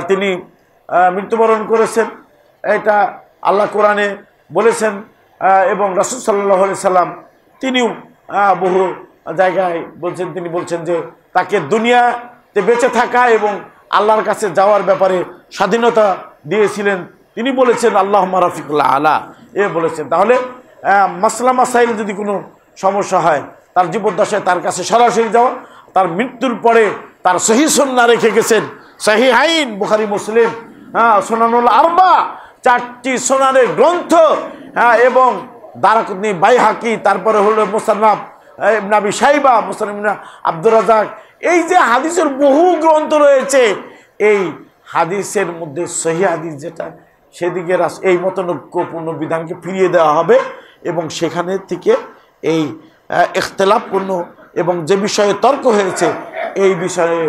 তিনি মৃত্যুবরণ করেছেন, এটা আল্লাহ কোরআনে বলেছেন। এবং রাসূল সাল্লাল্লাহু আলাইহি সাল্লাম তিনিও বহু জায়গায় বলছেন, তিনি বলছেন যে তাকে দুনিয়াতে বেঁচে থাকা এবং আল্লাহর কাছে যাওয়ার ব্যাপারে স্বাধীনতা দিয়েছিলেন। তিনি বলেছেন আল্লাহুম্মা রাফিকুল আলা, বলেছেন। তাহলে মাসলা মাসাইল যদি কোনো সমস্যা হয়, তার জীবদ্দশায় তার কাছে সরাসরি যাওয়া, তার মৃত্যুর পরে তার সহিহ সুন্নাহ রেখে গেছেন, সহিহাইন বুখারী মুসলিম, সুনানুল আরবা, 4টি সুনানের গ্রন্থ, এবং দারাকুতনি, বাইহাকি, তারপরে হলো মুসান্নাফ ইবনে আবি শাইবা, মুসান্নাফ ইবনে আব্দুর রাজ্জাক। এই যে হাদিসের বহু গ্রন্থ রয়েছে, এই হাদিসের মধ্যে সহিহ হাদিস যেটা, সেদিকে এই মতনৈক্যপূর্ণ বিধানকে ফিরিয়ে দেওয়া হবে এবং সেখানে থেকে এই ইখতিলাফপূর্ণ এবং যে বিষয়ে তর্ক হয়েছে এই বিষয়ে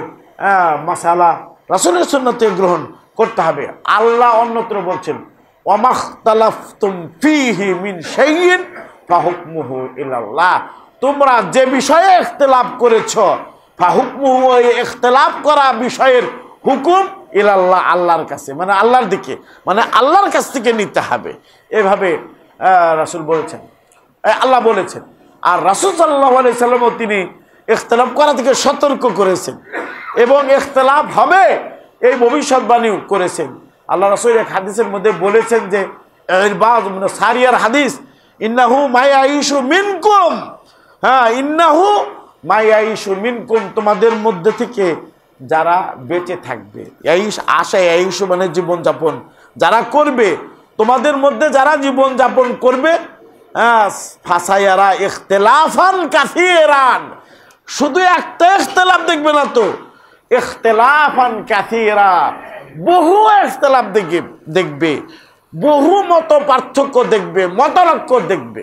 মাসালা রাসূলের সুন্নতে গ্রহণ করতে হবে। আল্লাহ অন্যত্র বলছেন, ওয়ামাখতালাফতুম ফীহি মিন শাইইন ফাহুকমুহু ইলাল্লাহ, তোমরা যে বিষয়ে ইখতিলাফ করেছ, ফাহুকমুহু, এই ইখতিলাফ করা বিষয়ের হুকুম ইলাল্লাহ, আল্লাহর কাছে, মানে আল্লাহর দিকে, মানে আল্লাহর কাছ থেকে নিতে হবে। এভাবে রাসূল বলেছেন, আল্লাহ বলেছেন। আর রাসূল সাল্লাল্লাহু আলাইহি সাল্লামও তিনি ইখতিলাফ করা থেকে সতর্ক করেছেন এবং ইখতিলাফ হবে এই ভবিষ্যৎবাণীও করেছেন। আল্লাহ রাসূল এক হাদিসের মধ্যে বলেছেন যে, ইরবাদ ইবনে সারিয়ার হাদিস, ইন্নাহু মায়াইশু মিনকুম, ইন্নাহু মায়াইশু মিনকুম, তোমাদের মধ্যে থেকে যারা বেঁচে থাকবে, আইশু মানে জীবনযাপন যারা করবে, তোমাদের মধ্যে যারা জীবনযাপন করবে, ফাসায়ারা ইখতিলাফান কাসীরান, শুধু একটা ইখতিলাফ দেখবে না তো, ইখতিলাফান কাসীরা, বহু ইখতিলাফ দেখবে, বহু মত পার্থক্য দেখবে, মতানৈক্য দেখবে।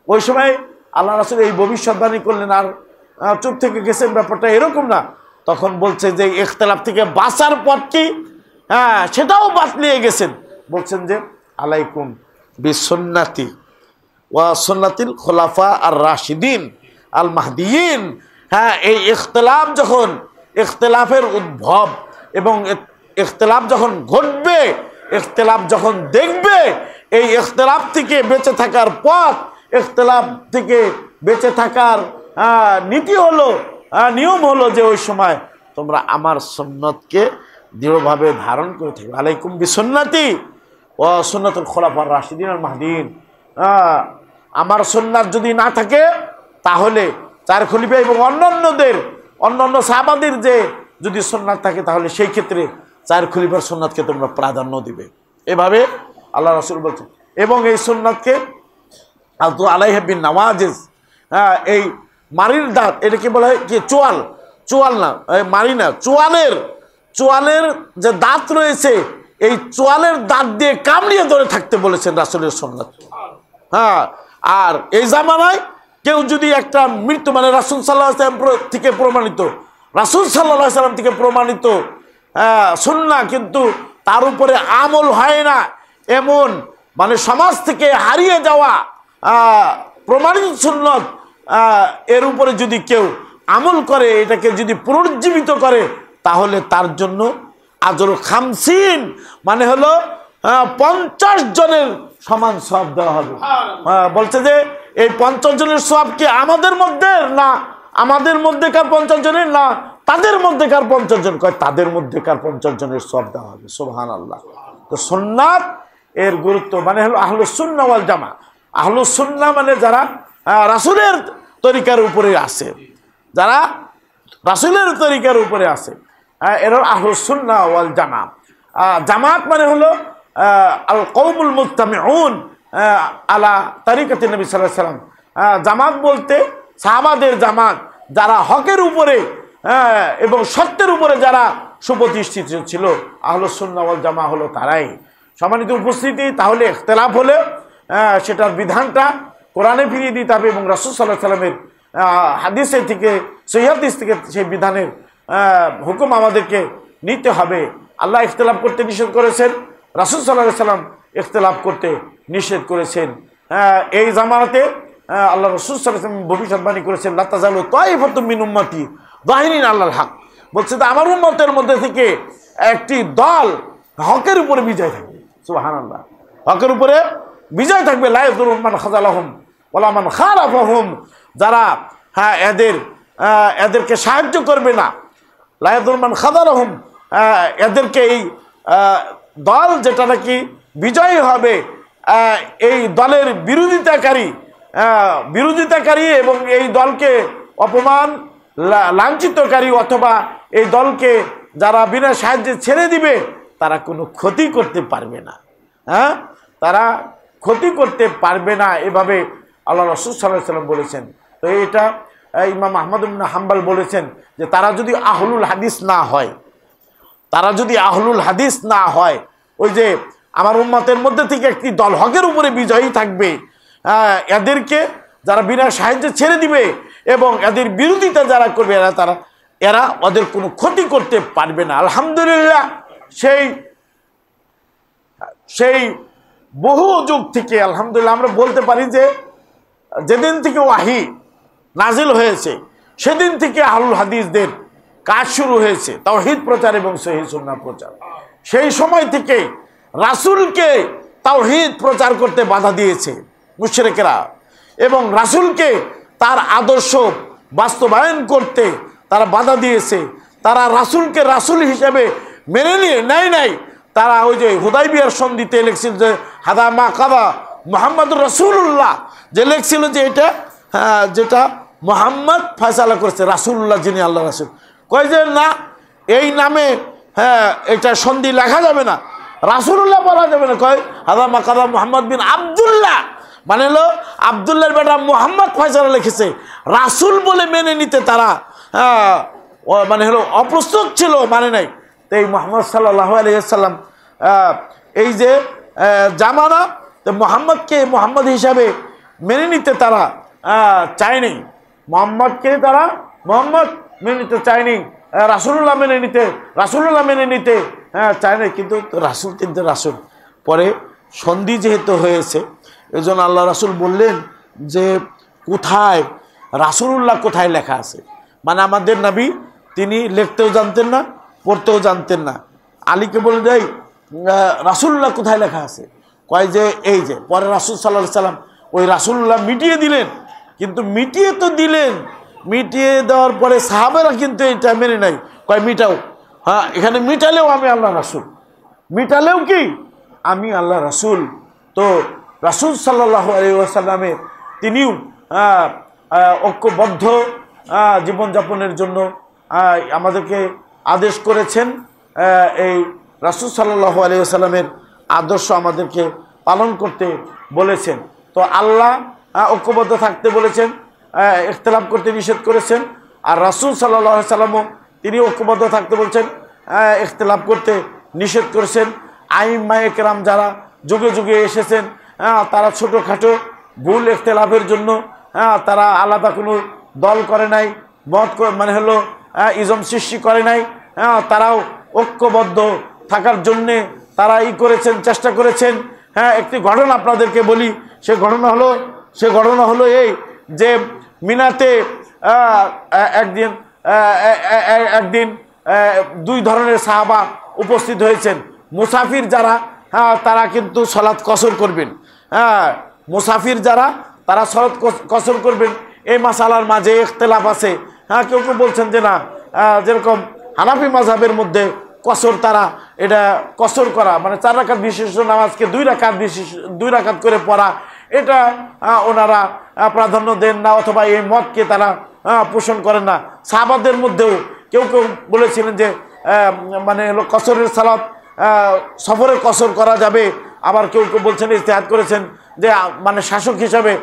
ওই সময় আল্লাহ রাসূল এই ভবিষ্যৎবাণী করলেন আর চুপ থেকে গেছেন, ব্যাপারটা এরকম না। তখন বলছে যে ইখতিলাফ থেকে বাঁচার পথ কি, সেটাও বাতলিয়ে গেছেন। বলছেন যে আলাইকুম বিসুন্নতি ওয়া সুন্নাতিল খুলাফা আর রাশিদিন আল মাহদিয়িন। এই ইখতিলাফের উদ্ভব এবং ইখতিলাফ যখন ঘটবে, ইখতিলাফ যখন দেখবে, এই ইখতিলাফ থেকে বেঁচে থাকার পথ, ইখতিলাফ থেকে বেঁচে থাকার নীতি হলো, নিয়ম হলো যে ওই সময় তোমরা আমার সুন্নতকে দৃঢ়ভাবে ধারণ করে থাকবে। আলাইকুম বিসুন্নতি ওয়া সুন্নাতুল খুলাফার রাশিদিন আল মাহদিয়িন। আমার সুন্নাত যদি না থাকে তাহলে 4 খলিফা এবং অন্যান্য সাহাবাদের যে যদি সুন্নাত থাকে তাহলে সেই ক্ষেত্রে 4 খলিফার সুন্নাতকে তোমরা প্রাধান্য দিবে। এভাবে আল্লাহ রাসূল বলছেন। এবং এই সুন্নাতকে আদু আলাইহি বিন নওয়াজিজ, এই মারির দাঁত, এটাকে বলা হয় কি চোয়াল, চোয়াল না মারি না, চোয়ালের যে দাঁত রয়েছে এই চোয়ালের দাঁত দিয়ে কামড়িয়ে ধরে থাকতে বলেছেন রাসূলের সুন্নাত। আর এই জামানায় কেউ যদি একটা মৃত্যু মানে রাসূল সাল্লাল্লাহু আলাইহি ওয়াসাল্লাম থেকে প্রমাণিত, রাসূল সাল্লাল্লাহু আলাইহি ওয়াসাল্লাম থেকে প্রমাণিত সুন্নাহ কিন্তু তার উপরে আমল হয় না, এমন মানে সমাজ থেকে হারিয়ে যাওয়া প্রমাণিত সুন্নত এর উপরে যদি কেউ আমল করে, এটাকে যদি পুনর্জীবিত করে, তাহলে তার জন্য আজর 50 মানে হলো 50 জনের সমান সওয়াব দেওয়া হবে। বলছে যে এই 50 জনের সওয়াব কি আমাদের মধ্যে না আমাদের মধ্যেকার 50 জনের, না তাদের মধ্যেকার 50 জন, কয় তাদের মধ্যেকার 50 জনের সওয়াব দেওয়া হবে। সুবহানাল্লাহ। তো সুন্নাত এর গুরুত্ব মানে হলো আহলুস সুন্নাহ ওয়াল জামা। আহলুস সুন্নাহ মানে যারা রাসূলের তরিকার উপরে আছে, যারা রাসূলের তরিকার উপরে আছে, এরা আহলুস সুন্নাহ ওয়াল জামা। জামাত মানে হলো আল কওমুল মুজতামিউন আলা তরিকাতি নবী সাল্লাল্লাহু আলাইহি ওয়াসাল্লাম। জামাত বলতে সাহাবাদের জামাত, যারা হকের উপরে এবং সত্যের উপরে যারা সুপ্রতিষ্ঠিত ছিল। আহলুস সুন্নাহ ওয়াল জামা হলো তারাই। সম্মানিত উপস্থিতি, তাহলে ইখতিলাফ হলে সেটার বিধানটা কোরআনে ফিরিয়ে দিতে হবে এবং রাসূল সাল্লাল্লাহু আলাইহি ওয়াসাল্লামের হাদিসে থেকে, সহিহ হাদিস থেকে সেই বিধানের হুকুম আমাদেরকে নিতে হবে। আল্লাহ ইখতিলাফ করতে নিষেধ করেছেন, রাসূল সাল্লাল্লাহু আলাইহি ওয়াসাল্লাম ইখতিলাফ করতে নিষেধ করেছেন। এই জামানাতে আল্লাহ রাসূল সাল্লাল্লাহু আলাইহি ওয়াসাল্লাম ভবিষ্যৎবাণী করেছেন, লা তাযালু তাইফাতুম মিন উম্মতি যাহিরিন আলাল হক। বলছে যে আমার উম্মতের মধ্যে থেকে একটি দল হকের উপরে বিজয় থাকবে। সুবহানাল্লাহ। হকের উপরে বিজয় থাকবে। লা ইয়াদুরু মান খাযালাহুম ওয়ালা মান খালাফাহুম। যারা এদেরকে সাহায্য করবে না, লা ইয়াদুরু মান খাযালাহুম, এদেরকে এই দল যেটা নাকি বিজয়ী হবে, এই দলের বিরোধিতাকারী এবং এই দলকে অপমান লাঞ্ছিতকারী অথবা এই দলকে যারা বিনা সাহায্যে ছেড়ে দিবে, তারা কোনো ক্ষতি করতে পারবে না। তারা ক্ষতি করতে পারবে না, এভাবে আল্লাহ রাসূল সাল্লাল্লাহু আলাইহি ওয়াসাল্লাম বলেছেন। তো এটা ইমাম আহমদ ইবনে হাম্বল বলেছেন যে তারা যদি আহলুল হাদিস না হয়, তারা যদি আহলুল হাদিস না হয়, ওই যে আমার উম্মতের মধ্যে থেকে একটি দল হকের উপরে বিজয়ী থাকবে, এদেরকে যারা বিনা সাহায্যে ছেড়ে দিবে এবং এদের বিরোধিতা যারা করবে, এরা ওদের কোনো ক্ষতি করতে পারবে না। আলহামদুলিল্লাহ, সেই বহু যুগ থেকে আলহামদুলিল্লাহ আমরা বলতে পারি যে যেদিন থেকে ওয়াহি নাজিল হয়েছে সেদিন থেকে আহলুল হাদিসদের কাজ শুরু হয়েছে, তাওহীদ প্রচার এবং সহিহ সুন্নাহ প্রচার। সেই সময় থেকে রাসূলকে তাওহীদ প্রচার করতে বাধা দিয়েছে মুশরিকরা, এবং রাসূলকে তার আদর্শ বাস্তবায়ন করতে তারা বাধা দিয়েছে। তারা রাসূলকে রাসূল হিসেবে মেনে নেয় নাই। তারা ওই যে হুদাইবিয়ার সন্ধিতে লিখছিল যে হাদা মা কাদা মুহাম্মাদুর রাসূলুল্লাহ, যে লিখছিল যে এটা যেটা মুহাম্মদ ফয়সালা করেছে, রাসূলুল্লাহ যিনি আল্লাহ রাসূল। কয় যে না, এই নামে এটা সন্ধি লেখা যাবে না, রাসূলুল্লাহ বলা যাবে না। কয় হাদা মা কাদা মুহাম্মদ বিন আব্দুল্লাহ, মানে হলো আব্দুল্লাহর বেটা মুহাম্মদ ফয়সালা লিখেছে। রাসূল বলে মেনে নিতে তারা মানে হলো অপ্রস্তুত ছিল, মানে নাই। তো এই মুহাম্মদ সাল্লাল্লাহু আলাইহি ওয়াসাল্লাম এই যে জামানা, তো মুহাম্মদকে মুহাম্মদ হিসাবে মেনে নিতে তারা চায়নি, মুহাম্মদকে তারা মুহাম্মদ মেনে নিতে চায়নি, রাসূলুল্লাহ মেনে নিতে চায়নি। কিন্তু রাসূল কিন্তু রাসূল। পরে সন্ধি যেহেতু হয়েছে, এই জন্য আল্লাহ রাসূল বললেন যে কোথায় রাসূলুল্লাহ কোথায় লেখা আছে। মানে আমাদের নবী তিনি লিখতেও জানতেন না, পড়তেও জানতেন না। আলীকে বলে দেয় রাসূলুল্লাহ কোথায় লেখা আছে। কয় যে এই যে। পরে রাসূল সাল্লাল্লাহু আলাইহি ওয়াসাল্লাম ওই রাসূলুল্লাহ মিটিয়ে দিলেন। কিন্তু মিটিয়ে তো দিলেন, মিটিয়ে দেওয়ার পরে সাহাবারা কিন্তু এটা মেনে নাই। কয় মিটাও, এখানে মিটালেও আমি আল্লাহ রাসূল, মিটালেও কি আমি আল্লাহ রাসূল। তো রাসূল সাল্লাল্লাহু আলাইহি ওয়াসাল্লামের তিনিও ঐক্যবদ্ধ জীবনযাপনের জন্য আমাদেরকে আদেশ করেছেন, এই রাসূল সাল্লাল্লাহু আলাইহি ওয়াসাল্লামের আদর্শ আমাদেরকে পালন করতে বলেছেন। তো আল্লাহ ঐক্যবদ্ধ থাকতে বলেছেন, ইখতিলাফ করতে নিষেধ করেছেন। আর রাসূল সাল্লাল্লাহু আলাইহি ওয়াসাল্লামও তিনি ঐক্যবদ্ধ থাকতে বলছেন, ইখতিলাফ করতে নিষেধ করেছেন। আইম্মায়ে কেরাম যারা যুগে যুগে এসেছেন, তারা ছোটোখাটো ভুল ইখতিলাফের জন্য তারা আলাদা কোনো দল করে নাই, মত মানে হলো ইজম সৃষ্টি করে নাই। তারাও ঐক্যবদ্ধ থাকার জন্যে তারা করেছেন, চেষ্টা করেছেন। একটি ঘটনা আপনাদেরকে বলি। সে ঘটনা হলো এই যে মিনাতে একদিন দুই ধরনের সাহাবা উপস্থিত হয়েছেন। মুসাফির যারা তারা কিন্তু সালাত কসর করবেন। মুসাফির যারা তারা সালাত কসর করবেন। এই মাসালার মাঝে ইখতিলাফ আছে। কেউ কেউ বলছেন যে না, যেরকম হানাফি মাযহাবের মধ্যে কসর, তারা এটা কসর করা মানে 4 রাকাত বিশিষ্ট নামাজকে 2 রাকাত করে পড়া, এটা ওনারা প্রাধান্য দেন না, অথবা এই মতকে তারা পোষণ করেন না। সাহাবাদের মধ্যেও কেউ কেউ বলেছিলেন যে মানে হলো কসরের সালাত সফরে কসর করা যাবে। আবার কেউ কেউ বলছেন, ইজতিহাদ করেছেন যে মানে শাসক হিসাবে,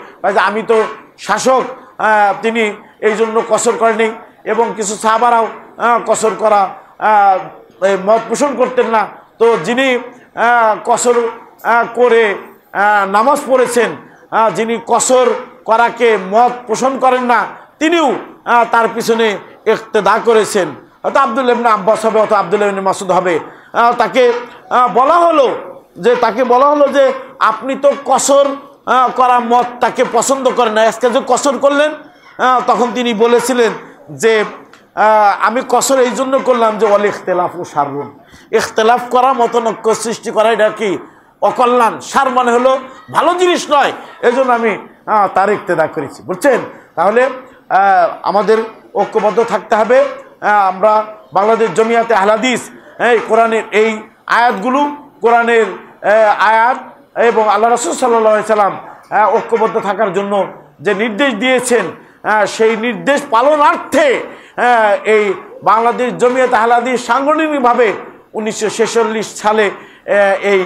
আমি তো শাসক, তিনি এই জন্য কসর করেনি। এবং কিছু সাহাবারাও কসর করা মত পোষণ করতেন না। তো যিনি কসর করে নামাজ পড়েছেন, যিনি কসর করাকে মত পোষণ করেন না, তিনিও তার পিছনে ইক্তেদা করেছেন। হয়তো আব্দুল্লাহ ইবনে আব্বাস হবে, অথবা আব্দুল্লাহ ইবনে মাসউদ হবে। তাকে বলা হলো যে আপনি তো কসর করা মত তাকে পছন্দ করেন না, আজকে যে কসর করলেন। তখন তিনি বলেছিলেন যে আমি কসর এই জন্য করলাম যে ওয়াল ইখতিলাফু শাররুন, ইখতিলাফ করা, মতনৈক্য সৃষ্টি করা এটা কি অকল্যাণ, শার মানে হলো ভালো জিনিস নয়, এই জন্য আমি তার ইক্তেদা করেছি। বুঝছেন? তাহলে আমাদের ঐক্যবদ্ধ থাকতে হবে। আমরা বাংলাদেশ জমিয়াতে আহলে হাদিস কোরআনের এই আয়াতগুলো, কোরআনের আয়াত এবং আল্লাহ রাসূল সাল্লাল্লাহু আলাইহি সাল্লাম ঐক্যবদ্ধ থাকার জন্য যে নির্দেশ দিয়েছেন, সেই নির্দেশ পালনার্থে এই বাংলাদেশ জমিয়াতে আহলে হাদিস সাংগঠনিকভাবে 1946 সালে এই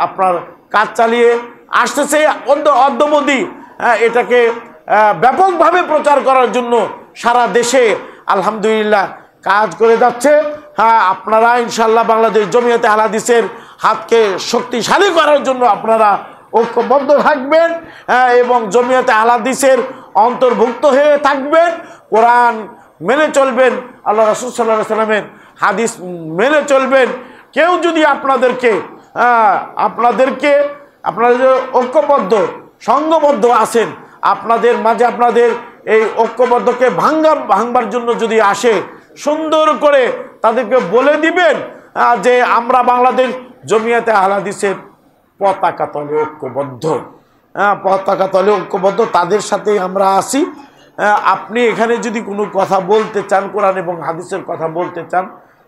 আপনার কাজ চালিয়ে আসতেছে। অদ্যবধি এটাকে ব্যাপকভাবে প্রচার করার জন্য সারা দেশে আলহামদুলিল্লাহ কাজ করে যাচ্ছে। আপনারা ইনশাআল্লাহ বাংলাদেশ জমিয়াতে আহলে হাদিসের হাতকে শক্তিশালী করার জন্য আপনারা ঐক্যবদ্ধ থাকবেন এবং জমিয়াতে আহলে হাদিসের অন্তর্ভুক্ত হয়ে থাকবেন, কোরআন মেনে চলবেন, আল্লাহ রাসূল সাল্লাল্লাহু আলাইহি সাল্লামের হাদিস মেনে চলবেন। কেউ যদি আপনাদেরকে আপনারা যে ঐক্যবদ্ধ সংঘবদ্ধ আছেন, আপনাদের মাঝে আপনাদের এই ঐক্যবদ্ধকে ভাঙবার জন্য যদি আসে, সুন্দর করে তাদেরকে বলে দিবেন যে আমরা বাংলাদেশ জমিয়াতে আহলে হাদিসের পতাকা তলে ঐক্যবদ্ধ, পতাকা তলে ঐক্যবদ্ধ, তাদের সাথে আমরা আসি। আপনি এখানে যদি কোনো কথা বলতে চান, কোরআন এবং হাদিসের কথা বলতে চান,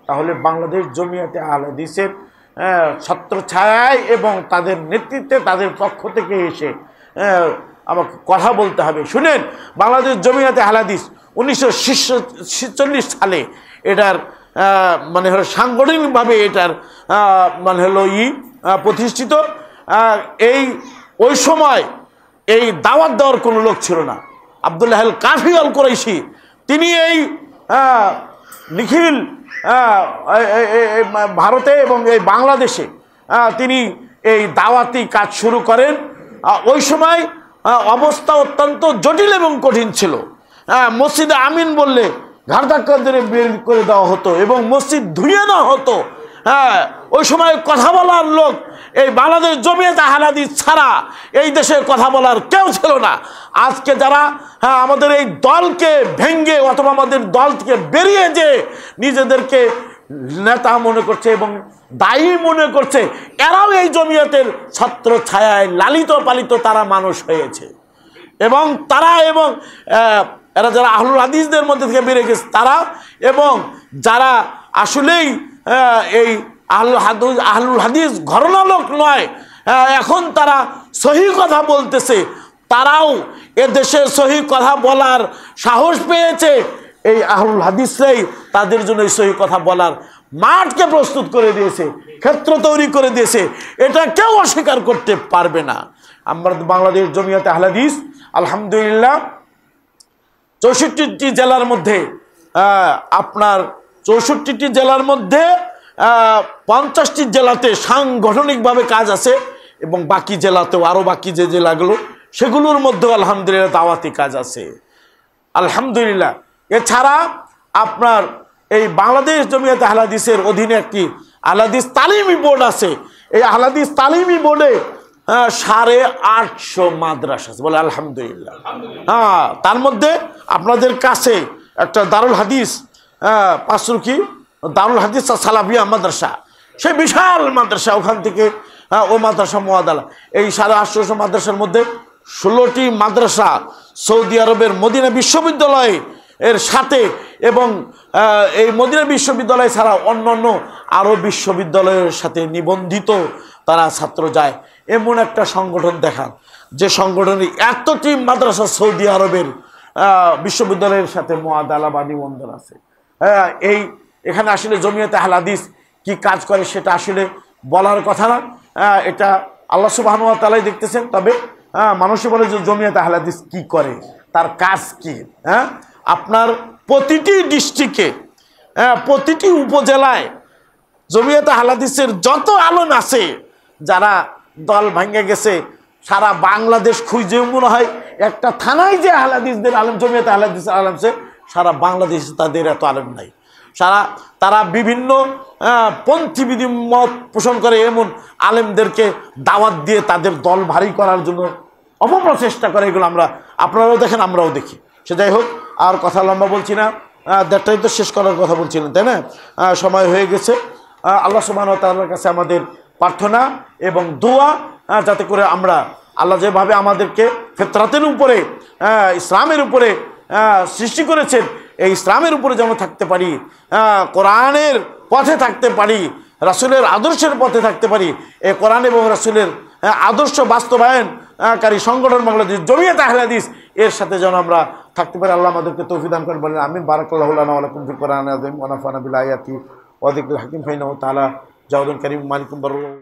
তাহলে বাংলাদেশ জমিয়াতে আহলে হাদিসের ছত্রছায়ায় এবং তাদের নেতৃত্বে, তাদের পক্ষ থেকে এসে আমাকে কথা বলতে হবে। শুনেন, বাংলাদেশ জমিয়াতে আহলে হাদিস 1946 সালে এটার মানে হলো সাংগঠনিকভাবে এটার মানে হলো প্রতিষ্ঠিত। ওই সময় এই দাওয়াত দেওয়ার কোনো লোক ছিল না। আব্দুল্লাহ আল কাফি আল কুরাইশি তিনি এই নিখিল ভারতে এবং এই বাংলাদেশে তিনি এই দাওয়াতি কাজ শুরু করেন। ওই সময় অবস্থা অত্যন্ত জটিল এবং কঠিন ছিল। মসজিদে আমিন বললে ঘাড় ধাক্কা দিয়ে বের করে দেওয়া হতো এবং মসজিদ ধুয়ে নেওয়া হতো। ওই সময় কথা বলার লোক এই বাংলাদেশ জমিয়াতে আহলে হাদিস ছাড়া এই দেশে কথা বলার কেউ ছিল না। আজকে যারা আমাদের এই দলকে ভেঙ্গে অথবা আমাদের দল থেকে বেরিয়ে যে নিজেদেরকে নেতা মনে করছে এবং দায়ী মনে করছে, এরাও এই জমিয়তের ছত্র ছায়ায় লালিত পালিত তারা মানুষ হয়েছে। এবং তারা এরা যারা আহলুল হাদিসদের মধ্যে থেকে বেরিয়ে গেছে তারা, এবং যারা আসলেই এই আহলুল হাদিস ঘরনা লোক নয়, এখন তারা সহি কথা বলতেছে, তারাও এ দেশে সহি কথা বলার সাহস পেয়েছে এই আহলুল হাদিসরাই তাদের জন্য এই সহি কথা বলার মাঠকে প্রস্তুত করে দিয়েছে, ক্ষেত্র তৈরি করে দিয়েছে, এটা কেউ অস্বীকার করতে পারবে না। আমরা বাংলাদেশ জমিয়তে আহলে হাদিস আলহামদুলিল্লাহ 64টি জেলার মধ্যে আপনার 64টি জেলার মধ্যে 50টি জেলাতে সাংগঠনিকভাবে কাজ আছে এবং বাকি জেলাতেও আরও বাকি যে জেলাগুলো সেগুলোর মধ্যেও আলহামদুলিল্লাহ দাওয়াতি কাজ আছে আলহামদুলিল্লাহ। এছাড়া আপনার এই বাংলাদেশ জমিয়তে আহলে হাদিসের অধীনে একটি আহলে হাদিস তালিমি বোর্ড আছে। এই আহলে হাদিস তালিমি বোর্ডে 850 মাদ্রাসা আছে, বলে আলহামদুলিল্লাহ। হ্যাঁ, তার মধ্যে আপনাদের কাছে একটা দারুল হাদিস পাঁচরুখি দারুল হাদিস সালাফিয়া মাদ্রাসা, সে বিশাল মাদ্রাসা, ওখান থেকে ও মাদ্রাসা মুআদ্দালা। এই 850 মাদ্রাসার মধ্যে 16টি মাদ্রাসা সৌদি আরবের মদিনা বিশ্ববিদ্যালয় এর সাথে এবং এই মদিনা বিশ্ববিদ্যালয় ছাড়া অন্যান্য আরও বিশ্ববিদ্যালয়ের সাথে নিবন্ধিত তারা ছাত্র যায়, এমন একটা সংগঠন দেখান যে সংগঠনে এতটি মাদ্রাসা সৌদি আরবের বিশ্ববিদ্যালয়ের সাথে মুআদ্দালা বা নিবন্ধন আছে। এই এখানে আসলে জমিয়তে আহলে হাদিস কি কাজ করে সেটা আসলে বলার কথা না, এটা আল্লাহ সুবহানাহু ওয়া তাআলাই দেখতেছেন। তবে মানুষ বলে যে জমিয়তে আহলে হাদিস কি করে, তার কাজ কি। আপনার প্রতিটি ডিস্ট্রিক্টে প্রতিটি উপজেলায় জমিয়তে আহলে হাদিসের যত আলেম আছে, যারা দল ভেঙে গেছে, সারা বাংলাদেশ খুঁজে মনে হয় একটা থানায় যে আহলে হাদিসদের আলেম জমিয়তে আহলে হাদিসের আলেম আছে, সারা বাংলাদেশে তাদের এত আলেম নাই। তারা বিভিন্ন পন্থীবিধি মত পোষণ করে এমন আলেমদেরকে দাওয়াত দিয়ে তাদের দল ভারী করার জন্য অপপ্রচেষ্টা করে, এগুলো আপনারাও দেখেন, আমরাও দেখি। সে যাই হোক, আর কথা লম্বা বলছি না, দেড়টাই তো শেষ করার কথা বলছিলেন, তাই না? সময় হয়ে গেছে। আল্লাহ সুবহানাহু ওয়া তাআলার কাছে আমাদের প্রার্থনা এবং দোয়া, যাতে করে আমরা আল্লাহ যেভাবে আমাদেরকে ফিতরাতের উপরে ইসলামের উপরে সৃষ্টি করেছেন, এই ইসলামের উপরে যেন থাকতে পারি, কোরআনের পথে থাকতে পারি, রাসূলের আদর্শের পথে থাকতে পারি। এই কোরআন এবং রাসূলের আদর্শ বাস্তবায়নকারী সংগঠন বাংলাদেশ জমিয়তে আহলে হাদিস এর সাথে যেন আমরা থাকতে পারি। আল্লাহ আমাদেরকে তৌফিক দান করেন, বলেন আমিন। বারাকাল্লাহু লানা ওয়া লাকুম ফিল কোরআনিল আযীম ওয়া নাফা'না বিল আয়াতি ওয়া যিকরিল হাকীম। ফাইন্নাহু তাআলা জাওয়াদুন কারীম মালিকুম বাররুম।